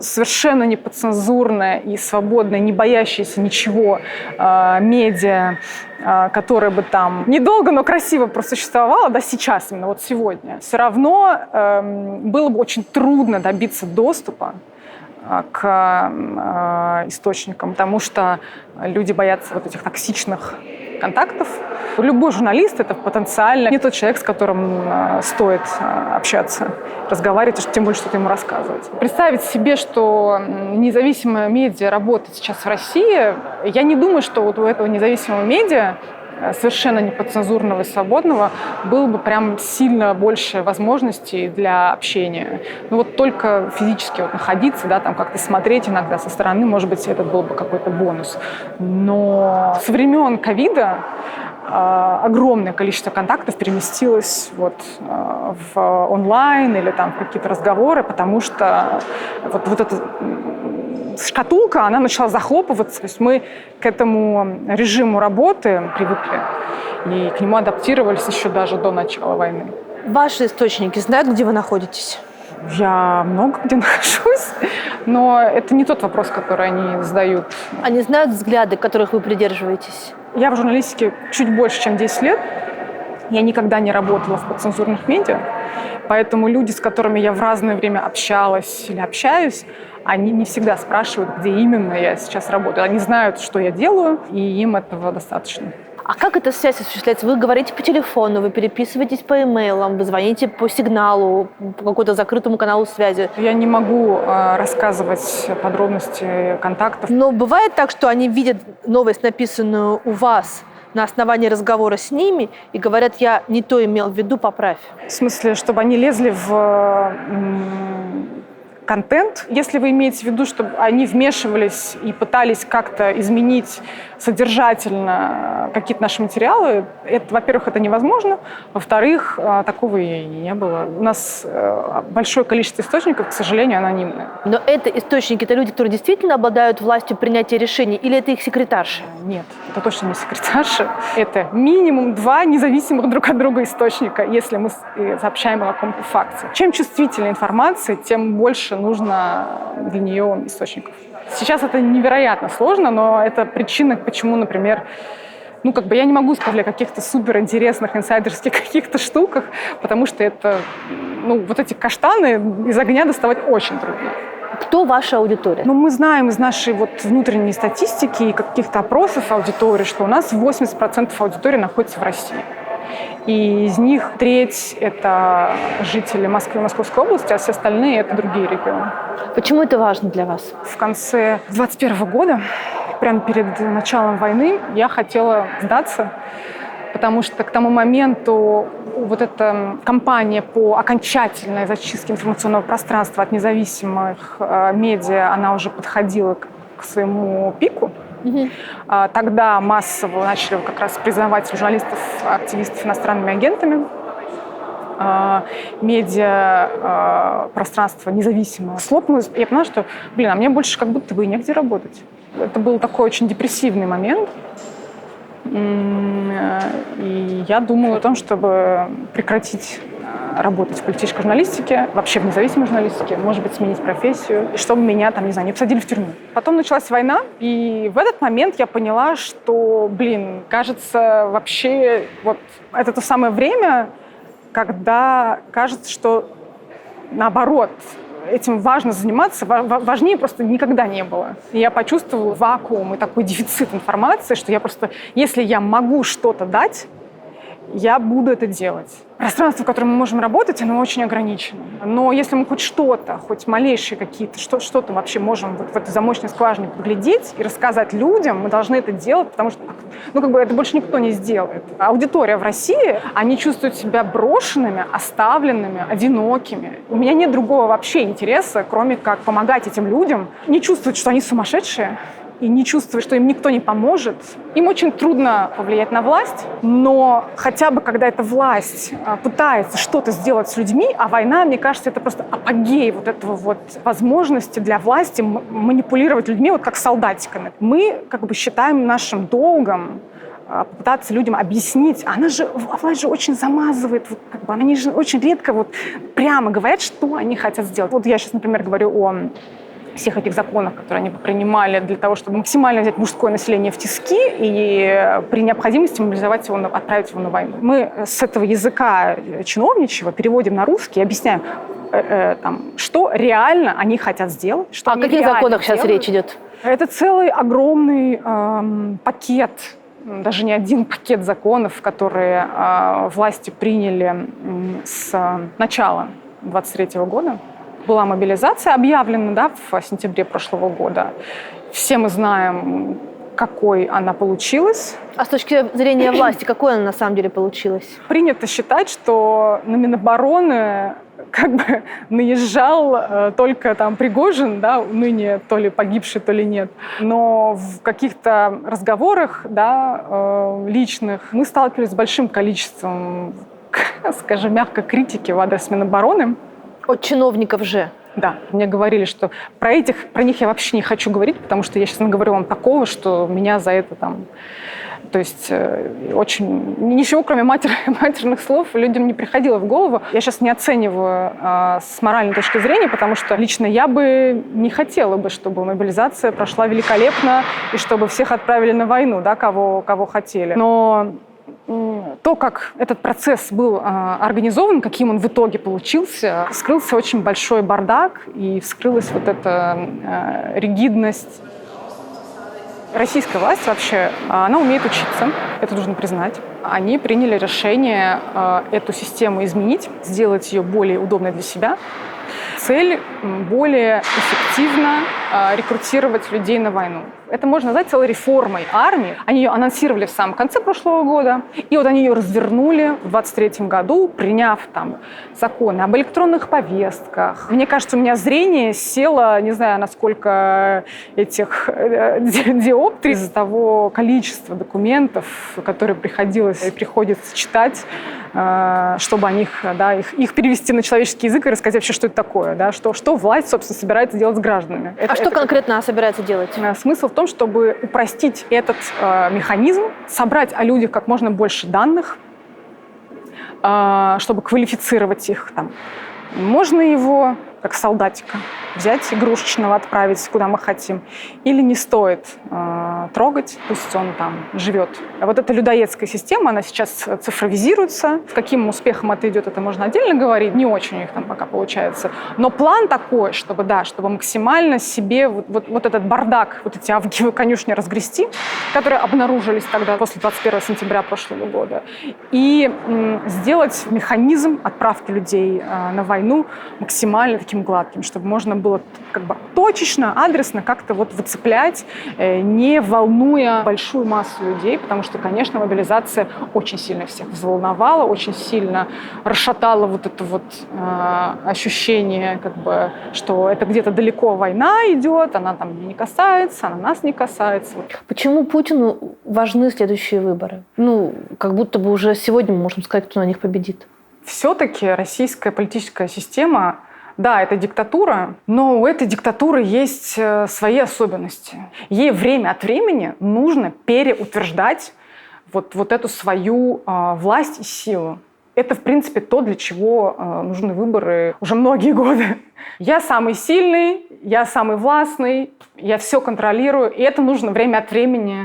совершенно неподцензурное и свободное, не боящееся ничего медиа, которое бы там недолго, но красиво просуществовало, да, сейчас, именно вот сегодня, все равно было бы очень трудно добиться доступа к источникам, потому что люди боятся вот этих токсичных контактов. Любой журналист — это потенциально не тот человек, с которым стоит общаться, разговаривать, тем более что-то ему рассказывать. Представить себе, что независимое медиа работает сейчас в России, я не думаю, что вот у этого независимого медиа, совершенно неподцензурного и свободного, было бы прям сильно больше возможностей для общения. Ну вот только физически вот находиться, да, там как-то смотреть иногда со стороны, может быть, это был бы какой-то бонус. Но со времен ковида огромное количество контактов переместилось вот в онлайн или там в какие-то разговоры, потому что вот эта шкатулка, она начала захлопываться. То есть мы к этому режиму работы привыкли и к нему адаптировались еще даже до начала войны. Ваши источники знают, где вы находитесь? Я много где нахожусь, но это не тот вопрос, который они задают. Они знают взгляды, которых вы придерживаетесь? Я в журналистике чуть больше, чем 10 лет. Я никогда не работала в подцензурных медиа, поэтому люди, с которыми я в разное время общалась или общаюсь, они не всегда спрашивают, где именно я сейчас работаю. Они знают, что я делаю, и им этого достаточно. А как эта связь осуществляется? Вы говорите по телефону, вы переписываетесь по имейлам, вы звоните по сигналу, по какому-то закрытому каналу связи? Я не могу рассказывать подробности контактов. Но бывает так, что они видят новость, написанную у вас, на основании разговора с ними, и говорят: я не то имел в виду, поправь. В смысле, чтобы они лезли в контент. Если вы имеете в виду, чтобы они вмешивались и пытались как-то изменить содержательно какие-то наши материалы, это, во-первых, это невозможно. Во-вторых, такого и не было. У нас большое количество источников, к сожалению, анонимные. Но это источники, это люди, которые действительно обладают властью принятия решений, или это их секретарши? Нет, это точно не секретарши. Это минимум 2 независимых друг от друга источника, если мы сообщаем о каком-то факте. Чем чувствительнее информация, тем больше нужно для нее источников. Сейчас это невероятно сложно, но это причина, почему, например, я не могу сказать о каких-то суперинтересных инсайдерских каких-то штуках, потому что это, вот эти каштаны из огня доставать очень трудно. Кто ваша аудитория? Мы знаем из нашей внутренней статистики и каких-то опросов аудитории, что у нас 80% аудитории находится в России. И из них треть – это жители Москвы и Московской области, а все остальные – это другие регионы. Почему это важно для вас? В конце 2021 года, прямо перед началом войны, я хотела сдаться, потому что к тому моменту вот эта кампания по окончательной зачистке информационного пространства от независимых медиа, она уже подходила к своему пику. Тогда массово начали как раз признавать журналистов, активистов иностранными агентами. Медиа, пространство независимое слопнулось. Я поняла, что, а мне больше как будто бы и негде работать. Это был такой очень депрессивный момент. И я думала о том, чтобы прекратить работать в политической журналистике, вообще в независимой журналистике, может быть, сменить профессию, чтобы меня не посадили в тюрьму. Потом началась война, и в этот момент я поняла, что, кажется, вообще это то самое время, когда кажется, что наоборот, этим важно заниматься, важнее просто никогда не было. И я почувствовала вакуум и такой дефицит информации, что если я могу что-то дать, я буду это делать. Пространство, в котором мы можем работать, оно очень ограничено. Но если мы хоть что-то, хоть малейшие какие-то, что-то вообще можем вот в этой замочной скважине поглядеть и рассказать людям, мы должны это делать, потому что это больше никто не сделает. Аудитория в России, они чувствуют себя брошенными, оставленными, одинокими. У меня нет другого вообще интереса, кроме как помогать этим людям, не чувствовать, что они сумасшедшие, и не чувствуют, что им никто не поможет. Им очень трудно повлиять на власть, но хотя бы когда эта власть пытается что-то сделать с людьми, а война, мне кажется, это просто апогей вот этого вот возможности для власти манипулировать людьми вот как солдатиками. Мы как бы считаем нашим долгом попытаться людям объяснить. Власть же очень замазывает, вот, как бы, они же очень редко вот прямо говорят, что они хотят сделать. Вот я сейчас, например, говорю о всех этих законах, которые они принимали для того, чтобы максимально взять мужское население в тиски и при необходимости мобилизовать его, отправить его на войну. Мы с этого языка чиновничьего переводим на русский и объясняем, что реально они хотят сделать. Что о каких законах сейчас речь идет? Это целый огромный пакет, даже не один пакет законов, которые власти приняли с начала 2023 года. Была мобилизация объявлена, в сентябре прошлого года. Все мы знаем, какой она получилась. А с точки зрения власти, какой она на самом деле получилась? Принято считать, что на Минобороны как бы наезжал только Пригожин, ныне то ли погибший, то ли нет. Но в каких-то разговорах, личных, мы сталкивались с большим количеством, скажем мягко, критики в адрес Минобороны. От чиновников же. Да, мне говорили, что про них я вообще не хочу говорить, потому что я сейчас наговорю вам такого, что меня за это То есть очень ничего, кроме матерных слов, людям не приходило в голову. Я сейчас не оцениваю с моральной точки зрения, потому что лично я бы не хотела бы, чтобы мобилизация прошла великолепно и чтобы всех отправили на войну, кого хотели. Но то, как этот процесс был организован, каким он в итоге получился, вскрылся очень большой бардак и вскрылась вот эта ригидность. Российская власть вообще, она умеет учиться, это нужно признать. Они приняли решение эту систему изменить, сделать ее более удобной для себя. Цель более эффективно рекрутировать людей на войну. Это можно назвать целой реформой армии. Они ее анонсировали в самом конце прошлого года, и вот они ее развернули в 2023 году, приняв законы об электронных повестках. Мне кажется, у меня зрение село, не знаю, насколько этих диоптрий из-за того количества документов, которые приходилось и приходится читать, чтобы их перевести на человеческий язык и рассказать вообще, что это такое, что власть, собственно, собирается делать с гражданами. Что конкретно она собирается делать? Смысл в том, чтобы упростить этот механизм, собрать о людях как можно больше данных, чтобы квалифицировать их. Можно его, как солдатика, взять игрушечного, отправить куда мы хотим, или не стоит трогать, пусть он живет. А вот эта людоедская система, она сейчас цифровизируется. С каким успехом это идет, это можно отдельно говорить. Не очень у них пока получается. Но план такой, чтобы максимально себе вот этот бардак, вот эти авгиевые конюшни разгрести, которые обнаружились тогда после 21 сентября прошлого года, и сделать механизм отправки людей на войну максимально таким гладким, чтобы можно было точечно, адресно как-то выцеплять, не волнуя большую массу людей, потому что, конечно, мобилизация очень сильно всех взволновала, очень сильно расшатала это ощущение, что это где-то далеко война идет, она меня не касается, она нас не касается. Почему Путину важны следующие выборы? Как будто бы уже сегодня мы можем сказать, кто на них победит. Все-таки российская политическая система, да, это диктатура, но у этой диктатуры есть свои особенности. Ей время от времени нужно переутверждать вот эту свою власть и силу. Это, в принципе, то, для чего нужны выборы уже многие годы. Я самый сильный, я самый властный, я все контролирую, и это нужно время от времени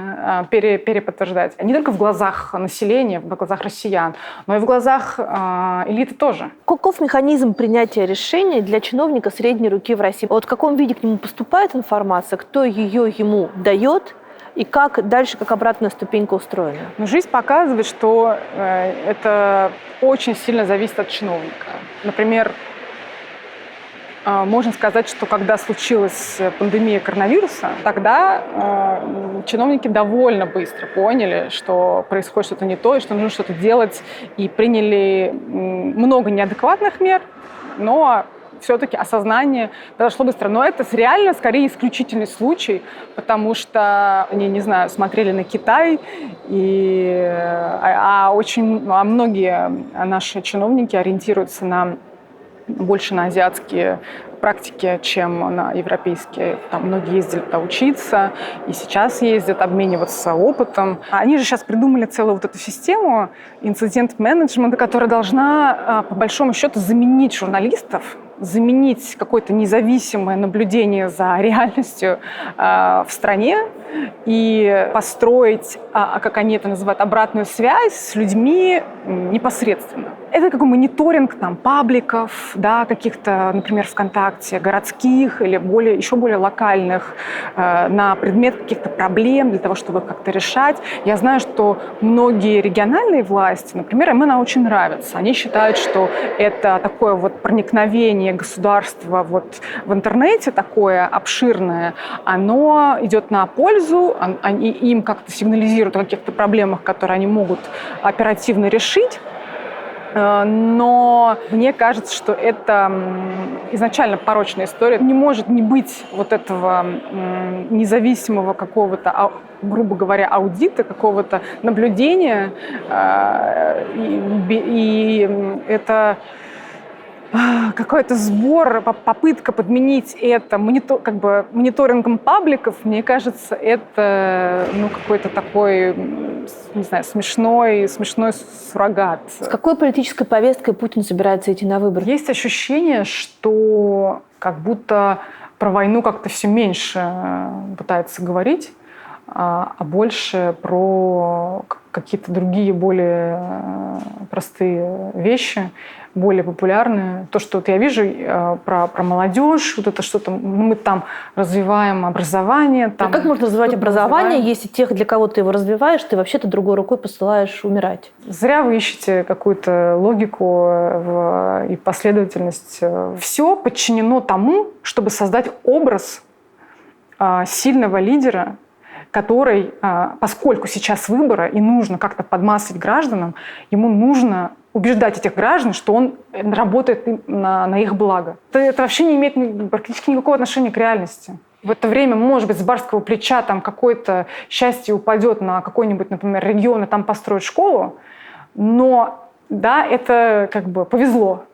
переподтверждать. Не только в глазах населения, в глазах россиян, но и в глазах элиты тоже. Каков механизм принятия решений для чиновника средней руки в России? В каком виде к нему поступает информация, кто ее ему дает, И как дальше, как обратная ступенька устроена? Но жизнь показывает, что это очень сильно зависит от чиновника. Например, можно сказать, что когда случилась пандемия коронавируса, тогда чиновники довольно быстро поняли, что происходит что-то не то, и что нужно что-то делать, и приняли много неадекватных мер, но все-таки осознание произошло быстро. Но это реально скорее исключительный случай, потому что они, не знаю, смотрели на Китай, а многие наши чиновники ориентируются больше на азиатские практики, чем на европейские. Там многие ездили туда учиться, и сейчас ездят обмениваться опытом. Они же сейчас придумали целую вот эту систему инцидент-менеджмента, которая должна, по большому счету, заменить журналистов, заменить какое-то независимое наблюдение за реальностью в стране и построить, как они это называют, обратную связь с людьми непосредственно. Это как мониторинг пабликов, да, каких-то, например, ВКонтакте, городских или еще более локальных, на предмет каких-то проблем для того, чтобы как-то решать. Я знаю, что многие региональные власти, например, им она очень нравится. Они считают, что это такое вот проникновение государства вот в интернете, такое обширное, оно идет на пользу, они им как-то сигнализируют о каких-то проблемах, которые они могут оперативно решить. Но мне кажется, что это изначально порочная история. Не может не быть вот этого независимого какого-то, грубо говоря, аудита, какого-то наблюдения. И это какой-то сбор, попытка подменить это мониторингом пабликов, мне кажется, это какой-то такой, не знаю, смешной суррогат. С какой политической повесткой Путин собирается идти на выборы? Есть ощущение, что как будто про войну как-то все меньше пытается говорить, а больше про какие-то другие более простые вещи, более популярные. То, что вот я вижу про молодежь, вот это что-то, мы там развиваем образование. А как можно развивать образование, если тех, для кого ты его развиваешь, ты вообще-то другой рукой посылаешь умирать? Зря вы ищете какую-то логику и последовательность. Все подчинено тому, чтобы создать образ сильного лидера, который, поскольку сейчас выборы и нужно как-то подмаслить гражданам, ему нужно убеждать этих граждан, что он работает на их благо. Это вообще не имеет практически никакого отношения к реальности. В это время, может быть, с барского плеча какое-то счастье упадет на какой-нибудь, например, регион, и там построят школу, но да, это повезло.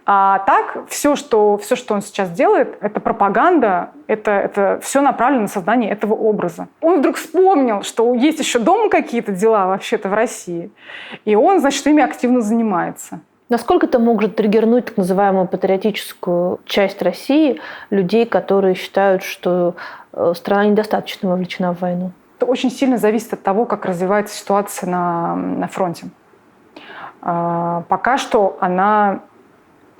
А так, все, что он сейчас делает, это пропаганда, это все направлено на создание этого образа. Он вдруг вспомнил, что есть еще дома какие-то дела вообще-то в России, и он, значит, ими активно занимается. Насколько это может триггернуть так называемую патриотическую часть России, людей, которые считают, что страна недостаточно вовлечена в войну? Это очень сильно зависит от того, как развивается ситуация на фронте. Пока что она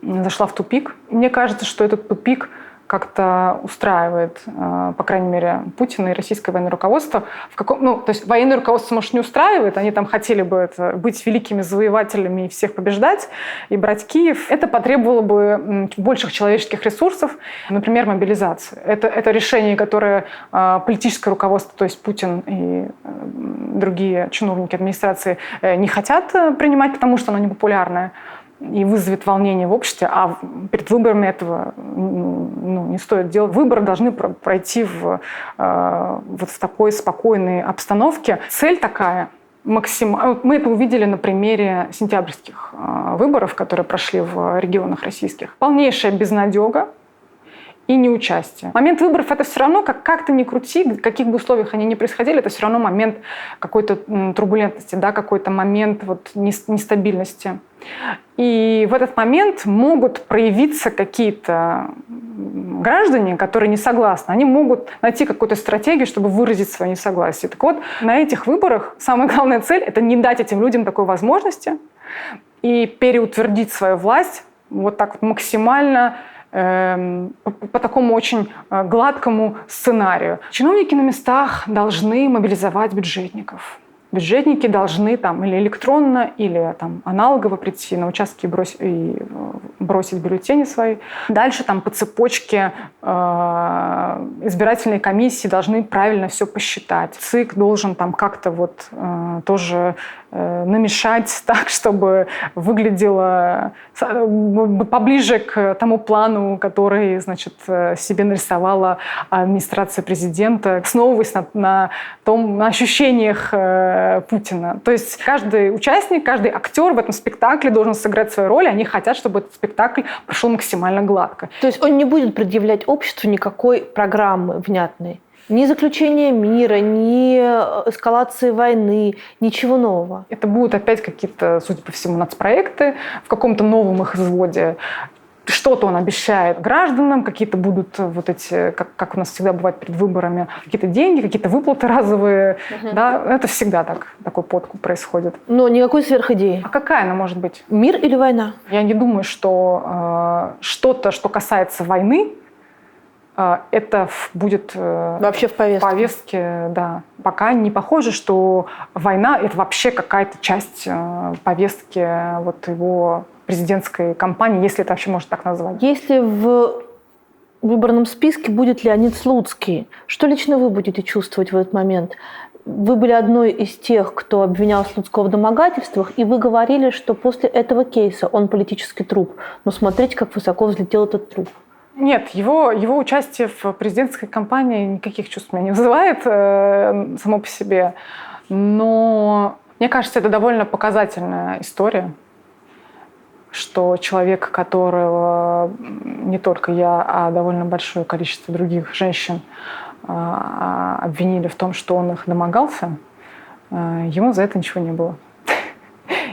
зашла в тупик. Мне кажется, что этот тупик как-то устраивает, по крайней мере, Путина и российское военное руководство. То есть военное руководство, может, не устраивает, они там хотели бы быть великими завоевателями и всех побеждать, и брать Киев. Это потребовало бы больших человеческих ресурсов, например, мобилизации. Это решение, которое политическое руководство, то есть Путин и другие чиновники администрации не хотят принимать, потому что оно непопулярное и вызовет волнение в обществе, а перед выборами этого не стоит делать. Выборы должны пройти в такой спокойной обстановке. Цель такая максимально. Мы это увидели на примере сентябрьских выборов, которые прошли в регионах российских. Полнейшая безнадега и неучастие. Момент выборов — это все равно, как ты ни крути, в каких бы условиях они ни происходили, это все равно момент какой-то турбулентности, да, какой-то момент нестабильности. И в этот момент могут проявиться какие-то граждане, которые не согласны. Они могут найти какую-то стратегию, чтобы выразить свое несогласие. Так вот, на этих выборах самая главная цель — это не дать этим людям такой возможности и переутвердить свою власть вот так вот максимально по такому очень гладкому сценарию. Чиновники на местах должны мобилизовать бюджетников. Бюджетники должны там или электронно, или там аналогово прийти на участки и бросить бюллетени свои. Дальше там по цепочке избирательные комиссии должны правильно все посчитать. ЦИК должен там как-то вот тоже намешать так, чтобы выглядело поближе к тому плану, который, значит, себе нарисовала администрация президента, основываясь на ощущениях Путина. То есть каждый участник, каждый актер в этом спектакле должен сыграть свою роль, и они хотят, чтобы этот спектакль прошел максимально гладко. То есть он не будет предъявлять обществу никакой программы внятной? Ни заключения мира, ни эскалации войны, ничего нового. Это будут опять какие-то, судя по всему, нацпроекты в каком-то новом их изводе. Что-то он обещает гражданам, какие-то будут вот эти, как у нас всегда бывает перед выборами, какие-то деньги, какие-то выплаты разовые. Да? Это всегда такой подкуп происходит. Но никакой сверхидеи. А какая она может быть? Мир или война? Я не думаю, что что-то, что касается войны, это будет вообще в повестке. Да. Пока не похоже, что война – это вообще какая-то часть повестки вот его президентской кампании, если это вообще можно так назвать. Если в выборном списке будет Леонид Слуцкий, что лично вы будете чувствовать в этот момент? Вы были одной из тех, кто обвинял Слуцкого в домогательствах, и вы говорили, что после этого кейса он политический труп. Но смотрите, как высоко взлетел этот труп. Нет, его участие в президентской кампании никаких чувств у меня не вызывает само по себе. Но мне кажется, это довольно показательная история, что человек, которого не только я, а довольно большое количество других женщин обвинили в том, что он их домогался, ему за это ничего не было.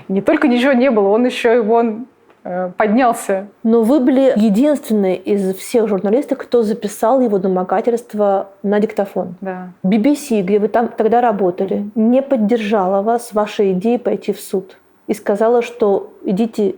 Не только ничего не было, он еще и поднялся. Но вы были единственной из всех журналистов, кто записал его домогательство на диктофон. Да. BBC, где вы там тогда работали, не поддержала вас в вашей идее пойти в суд и сказала, что идите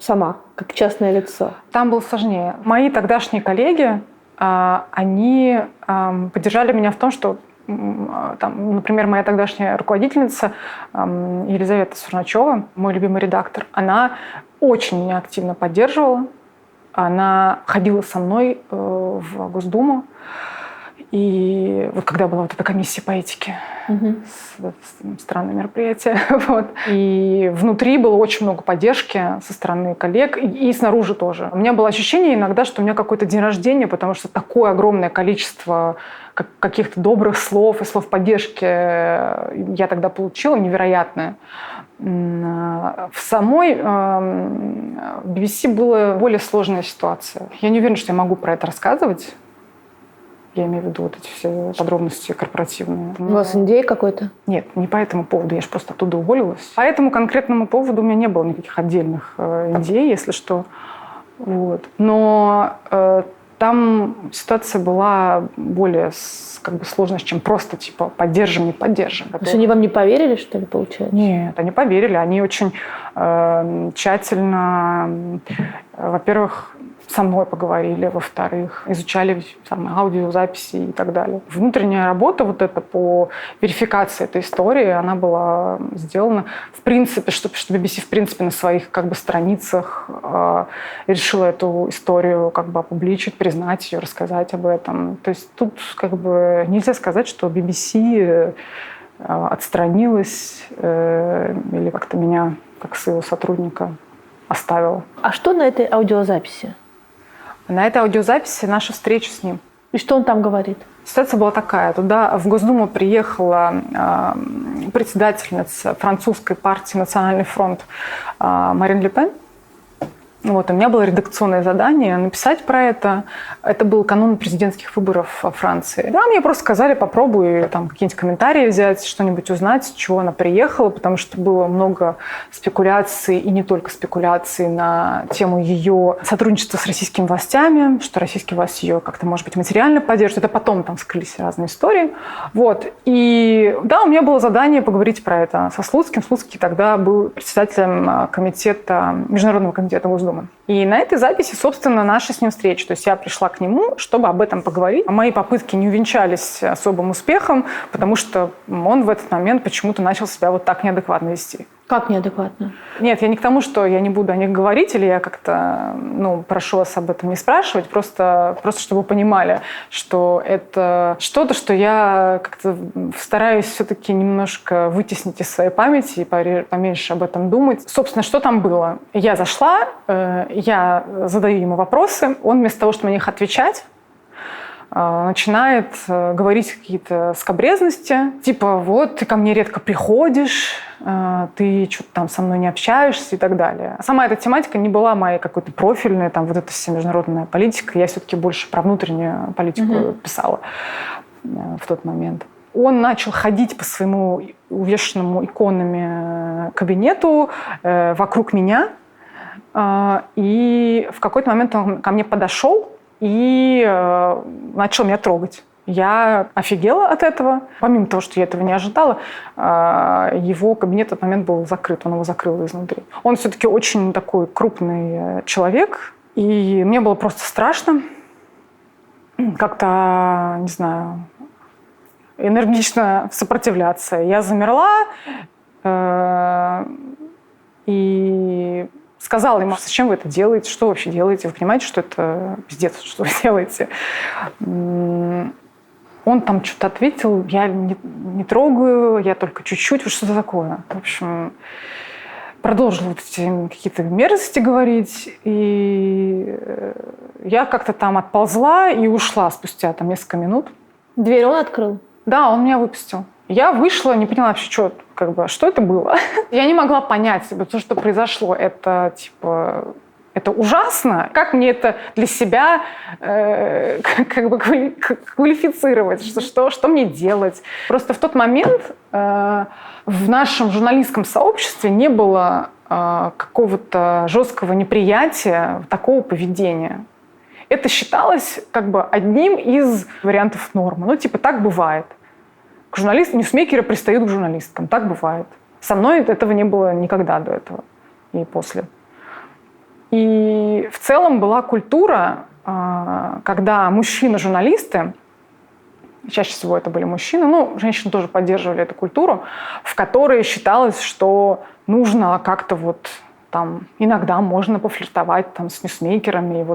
сама, как частное лицо. Там было сложнее. Мои тогдашние коллеги, они поддержали меня в том, что там, например, моя тогдашняя руководительница Елизавета Сурначева, мой любимый редактор, она очень меня активно поддерживала. Она ходила со мной в Госдуму. И вот когда была вот эта комиссия по этике, странное мероприятие, вот. И внутри было очень много поддержки со стороны коллег и снаружи тоже. У меня было ощущение иногда, что у меня какой-то день рождения, потому что такое огромное количество каких-то добрых слов и слов поддержки я тогда получила, невероятное. В самой BBC была более сложная ситуация. Я не уверена, что я могу про это рассказывать. Я имею в виду вот эти все подробности корпоративные. У вас NDA какой-то? Нет, не по этому поводу. Я же просто оттуда уволилась. По этому конкретному поводу у меня не было никаких отдельных NDA, если что. Вот. Но там ситуация была более сложная, чем просто типа поддержим, не поддержим. То есть они вам не поверили, что ли, получается? Нет, они поверили. Они очень тщательно, во-первых, со мной поговорили, во-вторых, изучали аудиозаписи и так далее. Внутренняя работа вот эта по верификации этой истории, она была сделана в принципе, что BBC в принципе на своих страницах решила эту историю опубличить, признать ее, рассказать об этом. То есть тут нельзя сказать, что BBC отстранилась или как-то меня, как своего сотрудника, оставила. А что на этой аудиозаписи? На этой аудиозаписи наша встреча с ним. И что он там говорит? Ситуация была такая. Туда в Госдуму приехала председательница французской партии «Национальный фронт» Марин Ле Пен. Вот, у меня было редакционное задание написать про это. Это был канун президентских выборов во Франции. Да, мне просто сказали, попробуй какие-нибудь комментарии взять, что-нибудь узнать, с чего она приехала, потому что было много спекуляций, и не только спекуляций, на тему ее сотрудничества с российскими властями, что российские власти ее как-то, может быть, материально поддерживают. Это потом там вскрылись разные истории. Вот. И да, у меня было задание поговорить про это со Слуцким. Слуцкий тогда был председателем комитета, Международного комитета Госдумы. И на этой записи, собственно, наша с ним встреча. То есть я пришла к нему, чтобы об этом поговорить. Мои попытки не увенчались особым успехом, потому что он в этот момент почему-то начал себя вот так неадекватно вести. Как неадекватно? Нет, я не к тому, что я не буду о них говорить, или я как-то прошу вас об этом не спрашивать, просто чтобы вы понимали, что это что-то, что я как-то стараюсь все-таки немножко вытеснить из своей памяти и поменьше об этом думать. Собственно, что там было? Я зашла, я задаю ему вопросы, он вместо того, чтобы на них отвечать, начинает говорить какие-то скабрезности, типа вот ты ко мне редко приходишь, ты что-то там со мной не общаешься и так далее. Сама эта тематика не была моей какой-то профильной, там вот эта вся международная политика. Я все-таки больше про внутреннюю политику писала в тот момент. Он начал ходить по своему увешанному иконами кабинету вокруг меня, и в какой-то момент он ко мне подошел и начал меня трогать. Я офигела от этого. Помимо того, что я этого не ожидала, его кабинет в этот момент был закрыт, он его закрыл изнутри. Он все-таки очень такой крупный человек, и мне было просто страшно как-то, не знаю, энергично сопротивляться. Я замерла и сказала ему: зачем вы это делаете, что вы вообще делаете, вы понимаете, что это пиздец, что вы делаете. Он там что-то ответил: я не трогаю, я только чуть-чуть, вот что-то такое. В общем, продолжил вот эти какие-то мерзости говорить, и я как-то там отползла и ушла спустя там несколько минут. Дверь он открыл? Да, он меня выпустил. Я вышла, не поняла вообще, что это было. Я не могла понять, то, что произошло, это это ужасно. Как мне это для себя квалифицировать? Что мне делать? Просто в тот момент в нашем журналистском сообществе не было какого-то жесткого неприятия такого поведения. Это считалось одним из вариантов нормы. Так бывает. Ньюсмейкеры пристают к журналисткам. Так бывает. Со мной этого не было никогда до этого и после. И в целом была культура, когда мужчины-журналисты, чаще всего это были мужчины, женщины тоже поддерживали эту культуру, в которой считалось, что нужно как-то иногда можно пофлиртовать с ньюсмейкерами.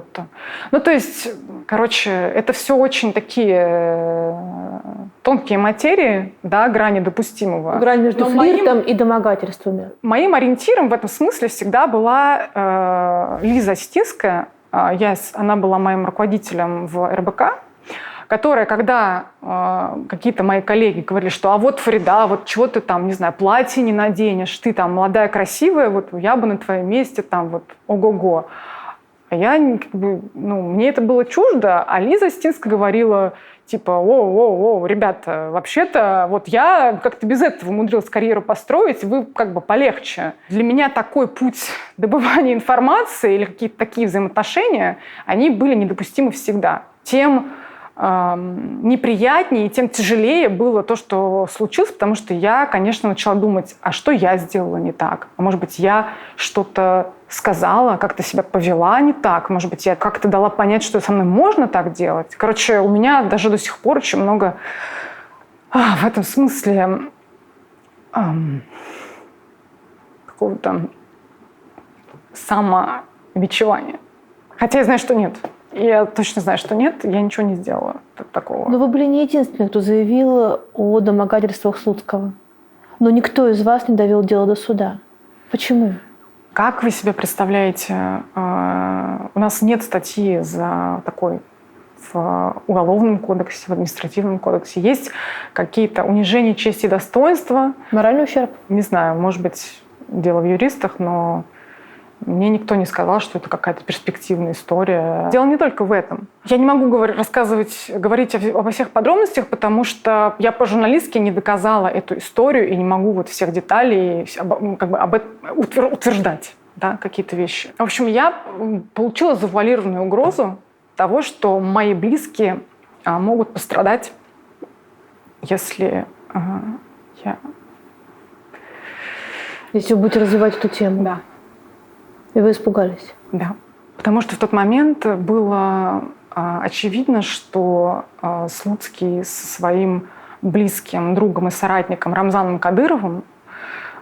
Это все очень такие тонкие материи, да, грани допустимого. Грань между флиртом и домогательствами. Моим ориентиром в этом смысле всегда была Лиза Осетинская. Она была моим руководителем в РБК, которая, когда какие-то мои коллеги говорили, что вот, Фарида, чего ты не знаю, платье не наденешь, ты молодая, красивая, я бы на твоем месте ого-го. А я, мне это было чуждо, а Лиза Осетинская говорила, ребята, вообще-то я как-то без этого умудрилась карьеру построить, вы полегче. Для меня такой путь добывания информации или какие-то такие взаимоотношения, они были недопустимы всегда. Тем неприятнее и тем тяжелее было то, что случилось, потому что я, конечно, начала думать, а что я сделала не так? А может быть, я что-то сказала, как-то себя повела не так? Может быть, я как-то дала понять, что со мной можно так делать? У меня даже до сих пор очень много в этом смысле какого-то самобичевания. Хотя я знаю, что нет. Я точно знаю, что нет, я ничего не сделала такого. Но вы были не единственные, кто заявил о домогательствах Слуцкого. Но никто из вас не довел дело до суда. Почему? Как вы себе представляете, у нас нет статьи за такой в Уголовном кодексе, в Административном кодексе. Есть какие-то унижения чести и достоинства. Моральный ущерб? Не знаю, может быть, дело в юристах, но мне никто не сказал, что это какая-то перспективная история. Дело не только в этом. Я не могу говорить обо всех подробностях, потому что я по-журналистски не доказала эту историю и не могу всех деталей утверждать, да, какие-то вещи. В общем, я получила завуалированную угрозу того, что мои близкие могут пострадать, если Если вы будете развивать эту тему? Да. И вы испугались? Да. Потому что в тот момент было очевидно, что Слуцкий со своим близким другом и соратником Рамзаном Кадыровым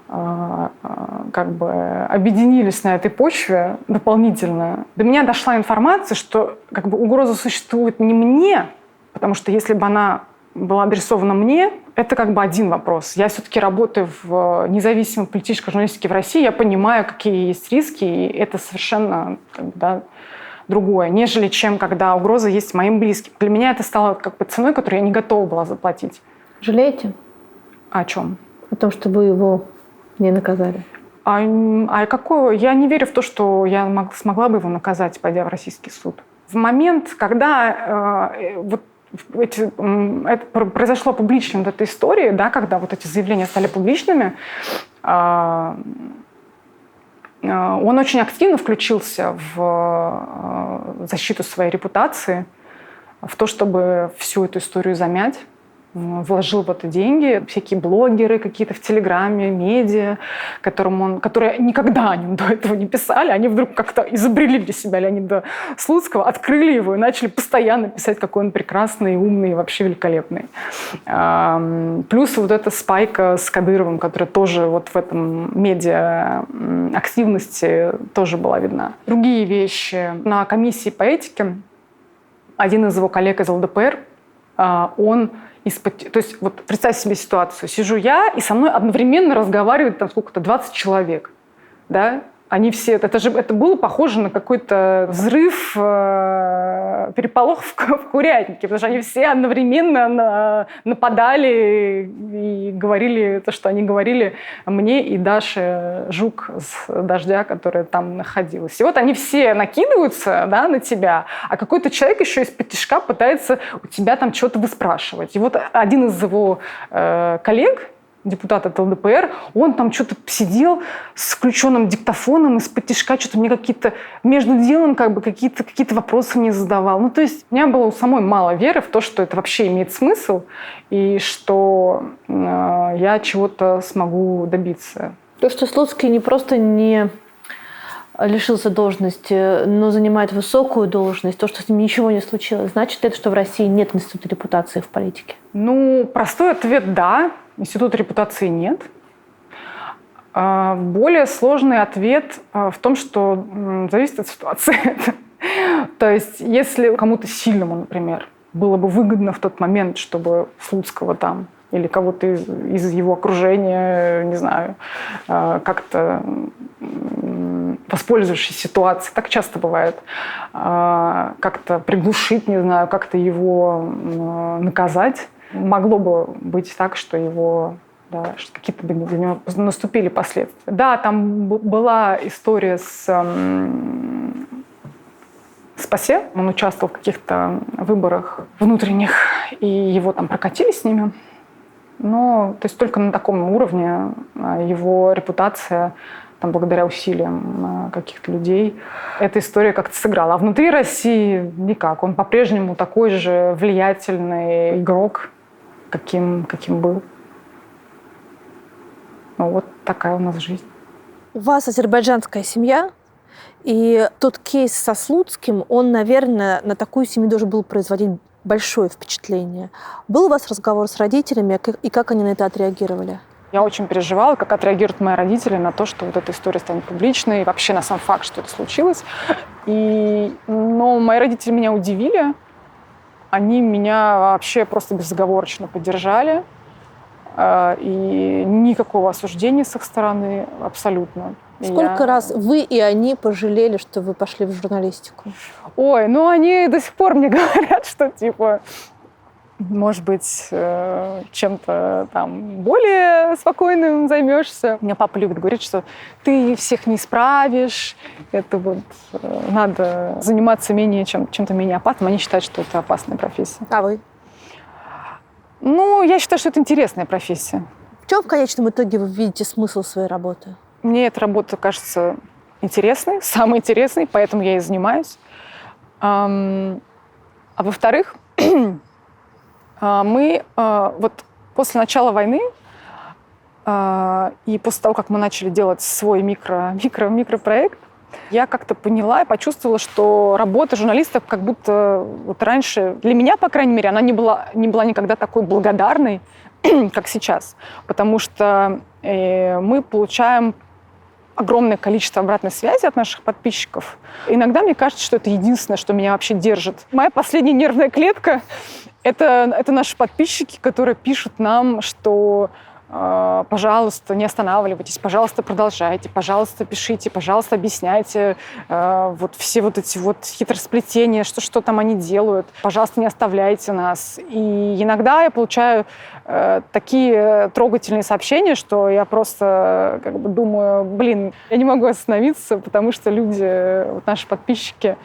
как бы объединились на этой почве дополнительно. До меня дошла информация, что как бы угроза существует не мне, потому что если бы она была адресована мне, это как бы один вопрос. Я все-таки работаю в независимой политической журналистике в России, я понимаю, какие есть риски, и это совершенно как бы, да, другое, нежели чем когда угроза есть моим близким. Для меня это стало как бы ценой, которую я не готова была заплатить. Жалеете? О чем? О том, что вы его не наказали. Я не верю в то, что я смогла бы его наказать, пойдя в российский суд. В момент, когда это произошло публично, вот эта история, да, когда вот эти заявления стали публичными, он очень активно включился в защиту своей репутации, в то, чтобы всю эту историю замять. Вложил в это деньги, всякие блогеры какие-то в Телеграме, медиа, которые никогда о нем до этого не писали, они вдруг как-то изобрели для себя Леонида Слуцкого, открыли его и начали постоянно писать, какой он прекрасный, умный и вообще великолепный. Плюс вот эта спайка с Кадыровым, которая тоже вот в этом медиа активности тоже была видна. Другие вещи. На комиссии по этике один из его коллег из ЛДПР, то есть вот представь себе ситуацию. Сижу я, и со мной одновременно разговаривает там сколько-то 20 человек. Да? Они все... Это было похоже на какой-то взрыв, переполох в курятнике, потому что они все одновременно нападали и говорили то, что они говорили мне и Даше Жук с «Дождя», которая там находилась. И вот они все накидываются, да, на тебя, а какой-то человек еще из-под-тишка пытается у тебя там что-то выспрашивать. И вот один из его коллег, депутат от ЛДПР, он там что-то сидел с включенным диктофоном из-под тишка, что-то мне какие-то между делом как бы какие-то вопросы мне задавал. Ну, то есть у меня было у самой мало веры в то, что это вообще имеет смысл и что я чего-то смогу добиться. То, что Слуцкий не просто не лишился должности, но занимает высокую должность, то, что с ним ничего не случилось, значит это, что в России нет института репутации в политике? Ну, простой ответ – да. Института репутации нет. Более сложный ответ в том, что зависит от ситуации. То есть, если кому-то сильному, например, было бы выгодно в тот момент, чтобы Слуцкого там или кого-то из его окружения, не знаю, как-то воспользовавшись ситуацией, так часто бывает, как-то приглушить, не знаю, как-то его наказать, могло бы быть так, что что какие-то бы для него наступили последствия. Да, там была история с ПАСЕ. Он участвовал в каких-то выборах внутренних, и его там прокатили с ними. Но то есть только на таком уровне его репутация, там, благодаря усилиям каких-то людей, эта история как-то сыграла. А внутри России никак. Он по-прежнему такой же влиятельный игрок, каким был. Ну, вот такая у нас жизнь. У вас азербайджанская семья, и тот кейс со Слуцким, он, наверное, на такую семью должен был производить большое впечатление. Был у вас разговор с родителями, и как они на это отреагировали? Я очень переживала, как отреагируют мои родители на то, что вот эта история станет публичной, и вообще на сам факт, что это случилось. Но мои родители меня удивили. Они меня вообще просто безоговорочно поддержали. И никакого осуждения с их стороны абсолютно. Сколько раз вы и они пожалели, что вы пошли в журналистику? Ой, они до сих пор мне говорят, что типа, может быть, чем-то там более спокойным займешься. У меня папа любит говорить, что ты всех не исправишь, это вот надо заниматься чем-то менее опасным. Они считают, что это опасная профессия. А вы? Я считаю, что это интересная профессия. В чем в конечном итоге вы видите смысл своей работы? Мне эта работа кажется интересной, самой интересной, поэтому я и занимаюсь. А во-вторых, мы вот после начала войны и после того, как мы начали делать свой микропроект, Я как-то поняла и почувствовала, что работа журналистов как будто вот раньше, для меня, по крайней мере, она не была никогда такой благодарной, как сейчас. Потому что мы получаем огромное количество обратной связи от наших подписчиков. Иногда мне кажется, что это единственное, что меня вообще держит. Моя последняя нервная клетка — это наши подписчики, которые пишут нам, что пожалуйста, не останавливайтесь, пожалуйста, продолжайте, пожалуйста, пишите, пожалуйста, объясняйте вот все вот эти вот хитросплетения, что там они делают. Пожалуйста, не оставляйте нас. И иногда я получаю такие трогательные сообщения, что я просто как бы думаю, блин, я не могу остановиться, потому что люди, вот наши подписчики,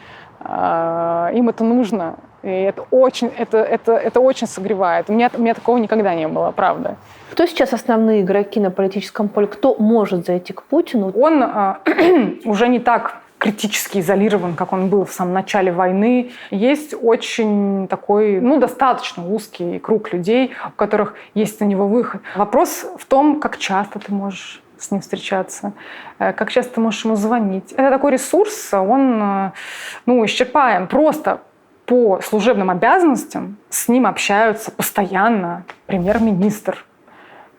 им это нужно. И это очень согревает. У меня такого никогда не было, правда. Кто сейчас основные игроки на политическом поле? Кто может зайти к Путину? Он уже не так критически изолирован, как он был в самом начале войны. Есть очень такой, достаточно узкий круг людей, у которых есть на него выход. Вопрос в том, как часто ты можешь с ним встречаться, как часто ты можешь ему звонить. Это такой ресурс, он исчерпаем. Просто по служебным обязанностям с ним общаются постоянно премьер-министр,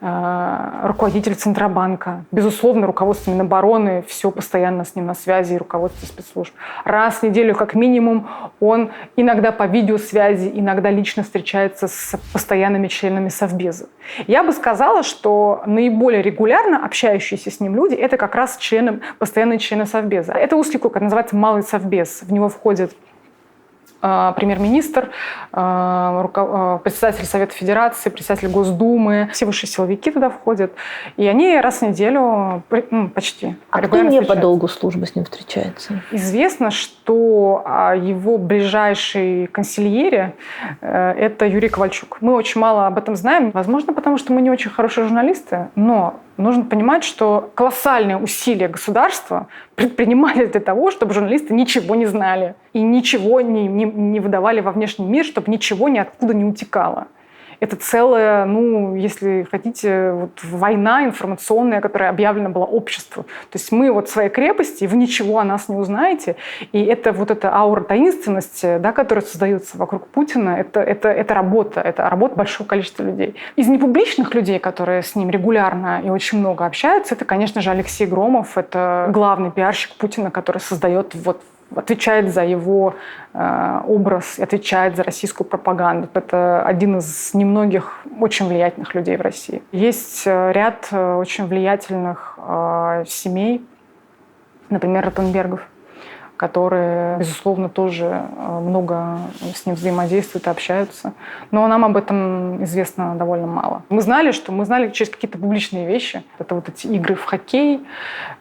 руководитель Центробанка. Безусловно, руководство Минобороны, все постоянно с ним на связи, и руководство спецслужб. Раз в неделю, как минимум, он иногда по видеосвязи, иногда лично встречается с постоянными членами Совбеза. Я бы сказала, что наиболее регулярно общающиеся с ним люди — это как раз постоянные члены Совбеза. Это узкий круг, это называется Малый Совбез. В него входит премьер-министр, председатель Совета Федерации, председатель Госдумы, все высшие силовики туда входят. И они раз в неделю почти. А кто не по долгу службы с ним встречается? Известно, что его ближайший консильере – это Юрий Ковальчук. Мы очень мало об этом знаем. Возможно, потому что мы не очень хорошие журналисты, но нужно понимать, что колоссальные усилия государства предпринимали для того, чтобы журналисты ничего не знали и ничего не выдавали во внешний мир, чтобы ничего ниоткуда не утекало. Это целая, если хотите, война информационная, которая объявлена была обществу. То есть мы в своей крепости, вы ничего о нас не узнаете. И это эта аура таинственности, которая создается вокруг Путина, это работа большого количества людей. Из непубличных людей, которые с ним регулярно и очень много общаются, это, конечно же, Алексей Громов. Это главный пиарщик Путина, который отвечает за его образ, отвечает за российскую пропаганду. Это один из немногих очень влиятельных людей в России. Есть ряд очень влиятельных семей, например, Ротенбергов, которые, безусловно, тоже много с ним взаимодействуют и общаются. Но нам об этом известно довольно мало. Мы знали через какие-то публичные вещи. Это эти игры в хоккей.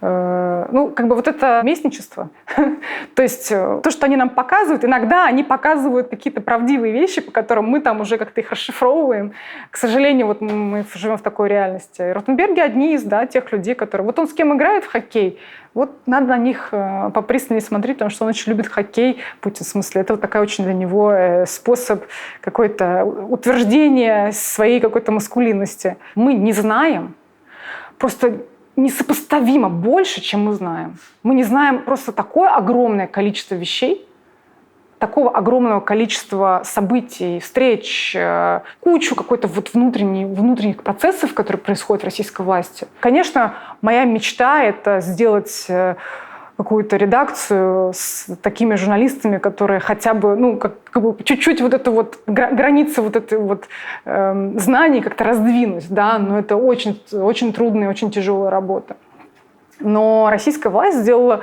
Это местничество. То есть то, что они нам показывают, иногда они показывают какие-то правдивые вещи, по которым мы там уже как-то их расшифровываем. К сожалению, мы живем в такой реальности. Ротенберги одни из тех людей, которые... Он с кем играет в хоккей, надо на них попристальнее смотреть, потому что он очень любит хоккей, Путин, в смысле. Это такая очень для него способ какое-то утверждения своей какой-то маскулинности. Мы не знаем, просто несопоставимо больше, чем мы знаем. Мы не знаем просто такое огромное количество вещей, такого огромного количества событий, встреч, кучу какой-то внутренних процессов, которые происходят в российской власти. Конечно, моя мечта — это сделать какую-то редакцию с такими журналистами, которые хотя бы, чуть-чуть границы знаний как-то раздвинуть, но это очень, очень трудная и очень тяжелая работа. Но российская власть сделала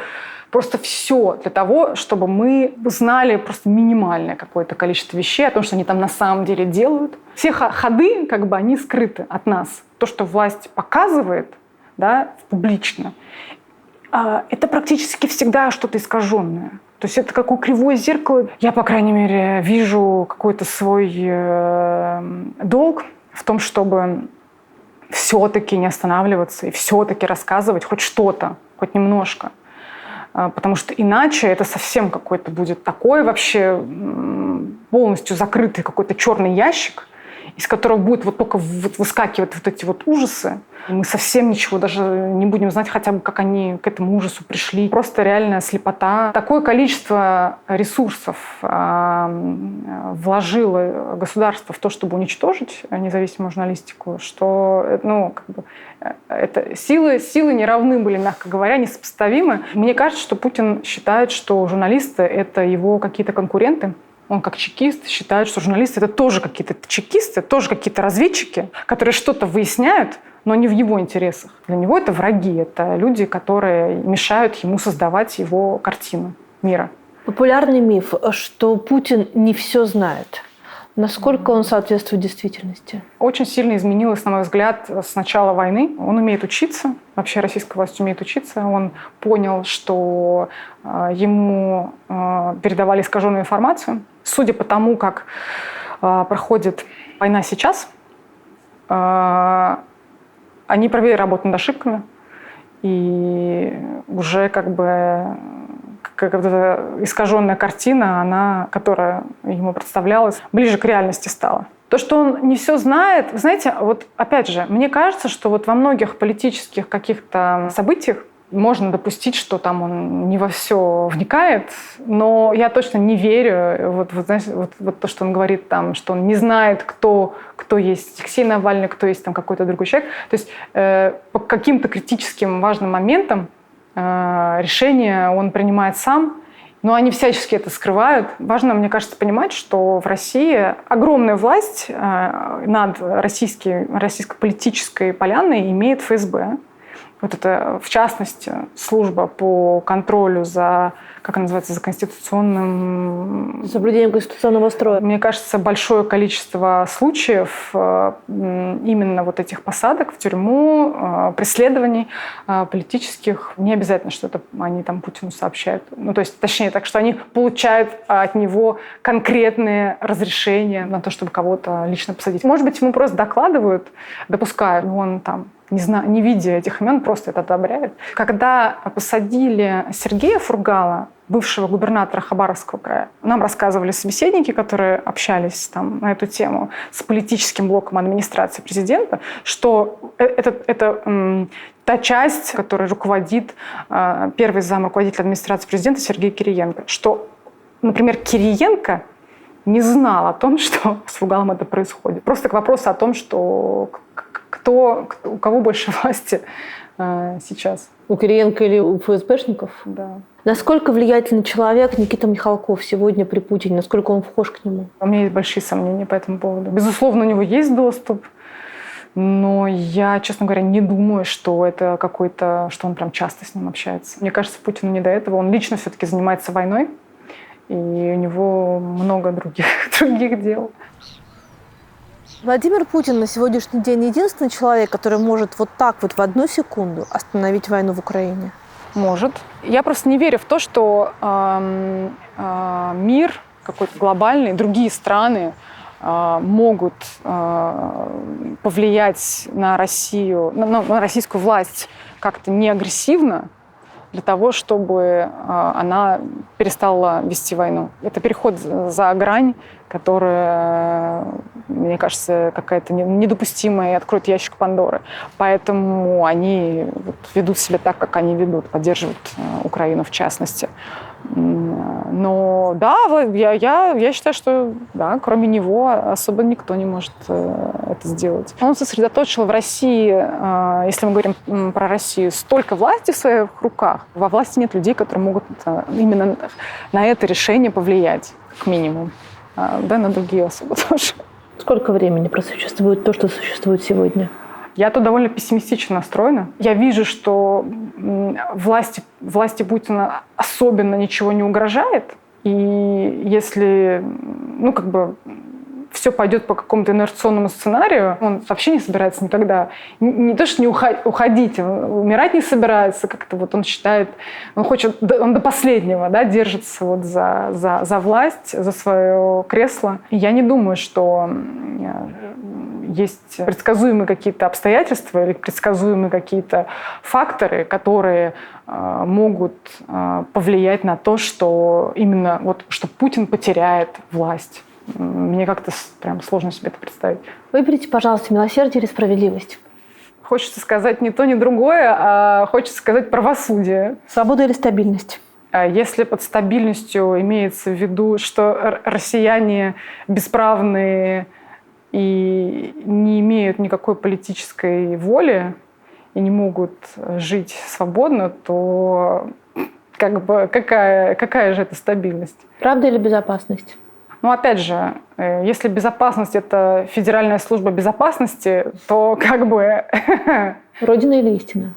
просто все для того, чтобы мы знали просто минимальное какое-то количество вещей о том, что они там на самом деле делают. Все ходы, они скрыты от нас. То, что власть показывает, публично, это практически всегда что-то искаженное. То есть это какое кривое зеркало. Я, по крайней мере, вижу какой-то свой долг в том, чтобы все-таки не останавливаться и все-таки рассказывать хоть что-то, хоть немножко. Потому что иначе это совсем какой-то будет такой вообще полностью закрытый какой-то черный ящик. из которого будет вот только вот выскакивать вот эти вот ужасы. Мы совсем ничего даже не будем знать, хотя бы как они к этому ужасу пришли. Просто реальная слепота. Такое количество ресурсов вложило государство в то, чтобы уничтожить независимую журналистику, что это силы не равны были, мягко говоря, несопоставимы. Мне кажется, что Путин считает, что журналисты — это его какие-то конкуренты. Он как чекист считает, что журналисты — это тоже какие-то чекисты, тоже какие-то разведчики, которые что-то выясняют, но не в его интересах. Для него это враги, это люди, которые мешают ему создавать его картину мира. Популярный миф, что Путин не все знает. Насколько он соответствует действительности? Очень сильно изменилось, на мой взгляд, с начала войны. Он умеет учиться, вообще российская власть умеет учиться. Он понял, что ему передавали искаженную информацию. Судя по тому, как проходит война сейчас, они провели работу над ошибками, и уже какая-то искаженная картина, которая ему представлялась, ближе к реальности стала. То, что он не все знает, знаете, вот опять же, мне кажется, что вот во многих политических каких-то событиях можно допустить, что там он не во все вникает, но я точно не верю, знаете, то, что он говорит там, что он не знает, кто есть Алексей Навальный, кто есть там какой-то другой человек. То есть по каким-то критическим важным моментам решения он принимает сам, но они всячески это скрывают. Важно, мне кажется, понимать, что в России огромная власть над российской политической поляной имеет ФСБ. Вот это, в частности, служба по контролю за, как она называется, за конституционным... Соблюдением конституционного строя. Мне кажется, большое количество случаев именно вот этих посадок в тюрьму, преследований политических. Не обязательно, что это они там Путину сообщают. То есть, точнее, так что они получают от него конкретные разрешения на то, чтобы кого-то лично посадить. Может быть, ему просто докладывают, допускают, он там, не видя этих имен, просто это одобряет. Когда посадили Сергея Фургала, бывшего губернатора Хабаровского края, нам рассказывали собеседники, которые общались там на эту тему с политическим блоком администрации президента, что это та часть, которая руководит первый зам руководителя администрации президента Сергей Кириенко, что, например, Кириенко не знал о том, что с Фургалом это происходит. Просто к вопросу о том, что у кого больше власти сейчас. У Кириенко или у ФСБшников? Да. Насколько влиятельный человек Никита Михалков сегодня при Путине? Насколько он вхож к нему? У меня есть большие сомнения по этому поводу. Безусловно, у него есть доступ, но я, честно говоря, не думаю, что это что он прям часто с ним общается. Мне кажется, Путину не до этого. Он лично все-таки занимается войной, и у него много других дел. Владимир Путин на сегодняшний день единственный человек, который может вот так вот в одну секунду остановить войну в Украине? Может. Я просто не верю в то, что мир какой-то глобальный, другие страны могут повлиять на Россию, на российскую власть как-то не агрессивно, для того, чтобы она перестала вести войну. Это переход за грань, которая, мне кажется, какая-то недопустимая и откроет ящик Пандоры. Поэтому они ведут себя так, как они ведут, поддерживают Украину в частности. Но да, я считаю, что да, кроме него особо никто не может это сделать. Он сосредоточил в России, если мы говорим про Россию, столько власти в своих руках. Во власти нет людей, которые могут именно на это решение повлиять, как минимум. Да, на другие особо тоже. Сколько времени просуществует то, что существует сегодня? Я тут довольно пессимистично настроена. Я вижу, что власти Путина особенно ничего не угрожает. И если, все пойдет по какому-то инерционному сценарию, он вообще не собирается никогда, не то что не уходить, умирать не собирается, как-то он считает, он до последнего, да, держится за власть, за свое кресло. И я не думаю, что есть предсказуемые какие-то обстоятельства или предсказуемые какие-то факторы, которые могут повлиять на то, что именно что Путин потеряет власть. мне как-то прям сложно себе это представить. Выберите, пожалуйста, милосердие или справедливость. Хочется сказать ни то, ни другое, а хочется сказать правосудие. Свобода или стабильность? Если под стабильностью имеется в виду, что россияне бесправные и не имеют никакой политической воли и не могут жить свободно, то какая же это стабильность? Правда или безопасность? Ну, опять же, если безопасность — это Федеральная служба безопасности, то Родина или истина?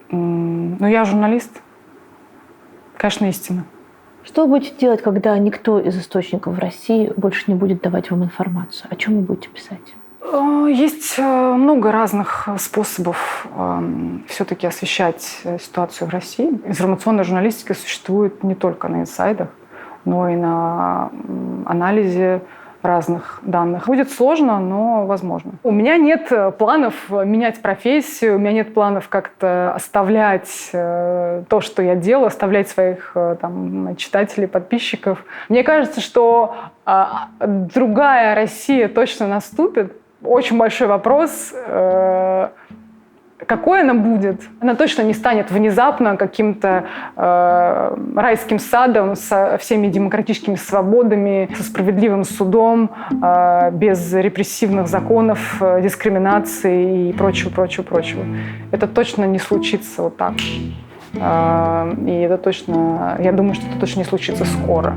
Ну, я журналист. Конечно, истина. Что вы будете делать, когда никто из источников в России больше не будет давать вам информацию? О чем вы будете писать? Есть много разных способов все-таки освещать ситуацию в России. Информационная журналистика существует не только на инсайдах, но и на анализе разных данных. Будет сложно, но возможно. У меня нет планов менять профессию, у меня нет планов как-то оставлять то, что я делаю, оставлять своих читателей, подписчиков. Мне кажется, что другая Россия точно наступит. Очень большой вопрос, какой она будет. Она точно не станет внезапно каким-то райским садом со всеми демократическими свободами, со справедливым судом, без репрессивных законов, дискриминации и прочего. Это точно не случится вот так. И это точно, я думаю, что это точно не случится скоро.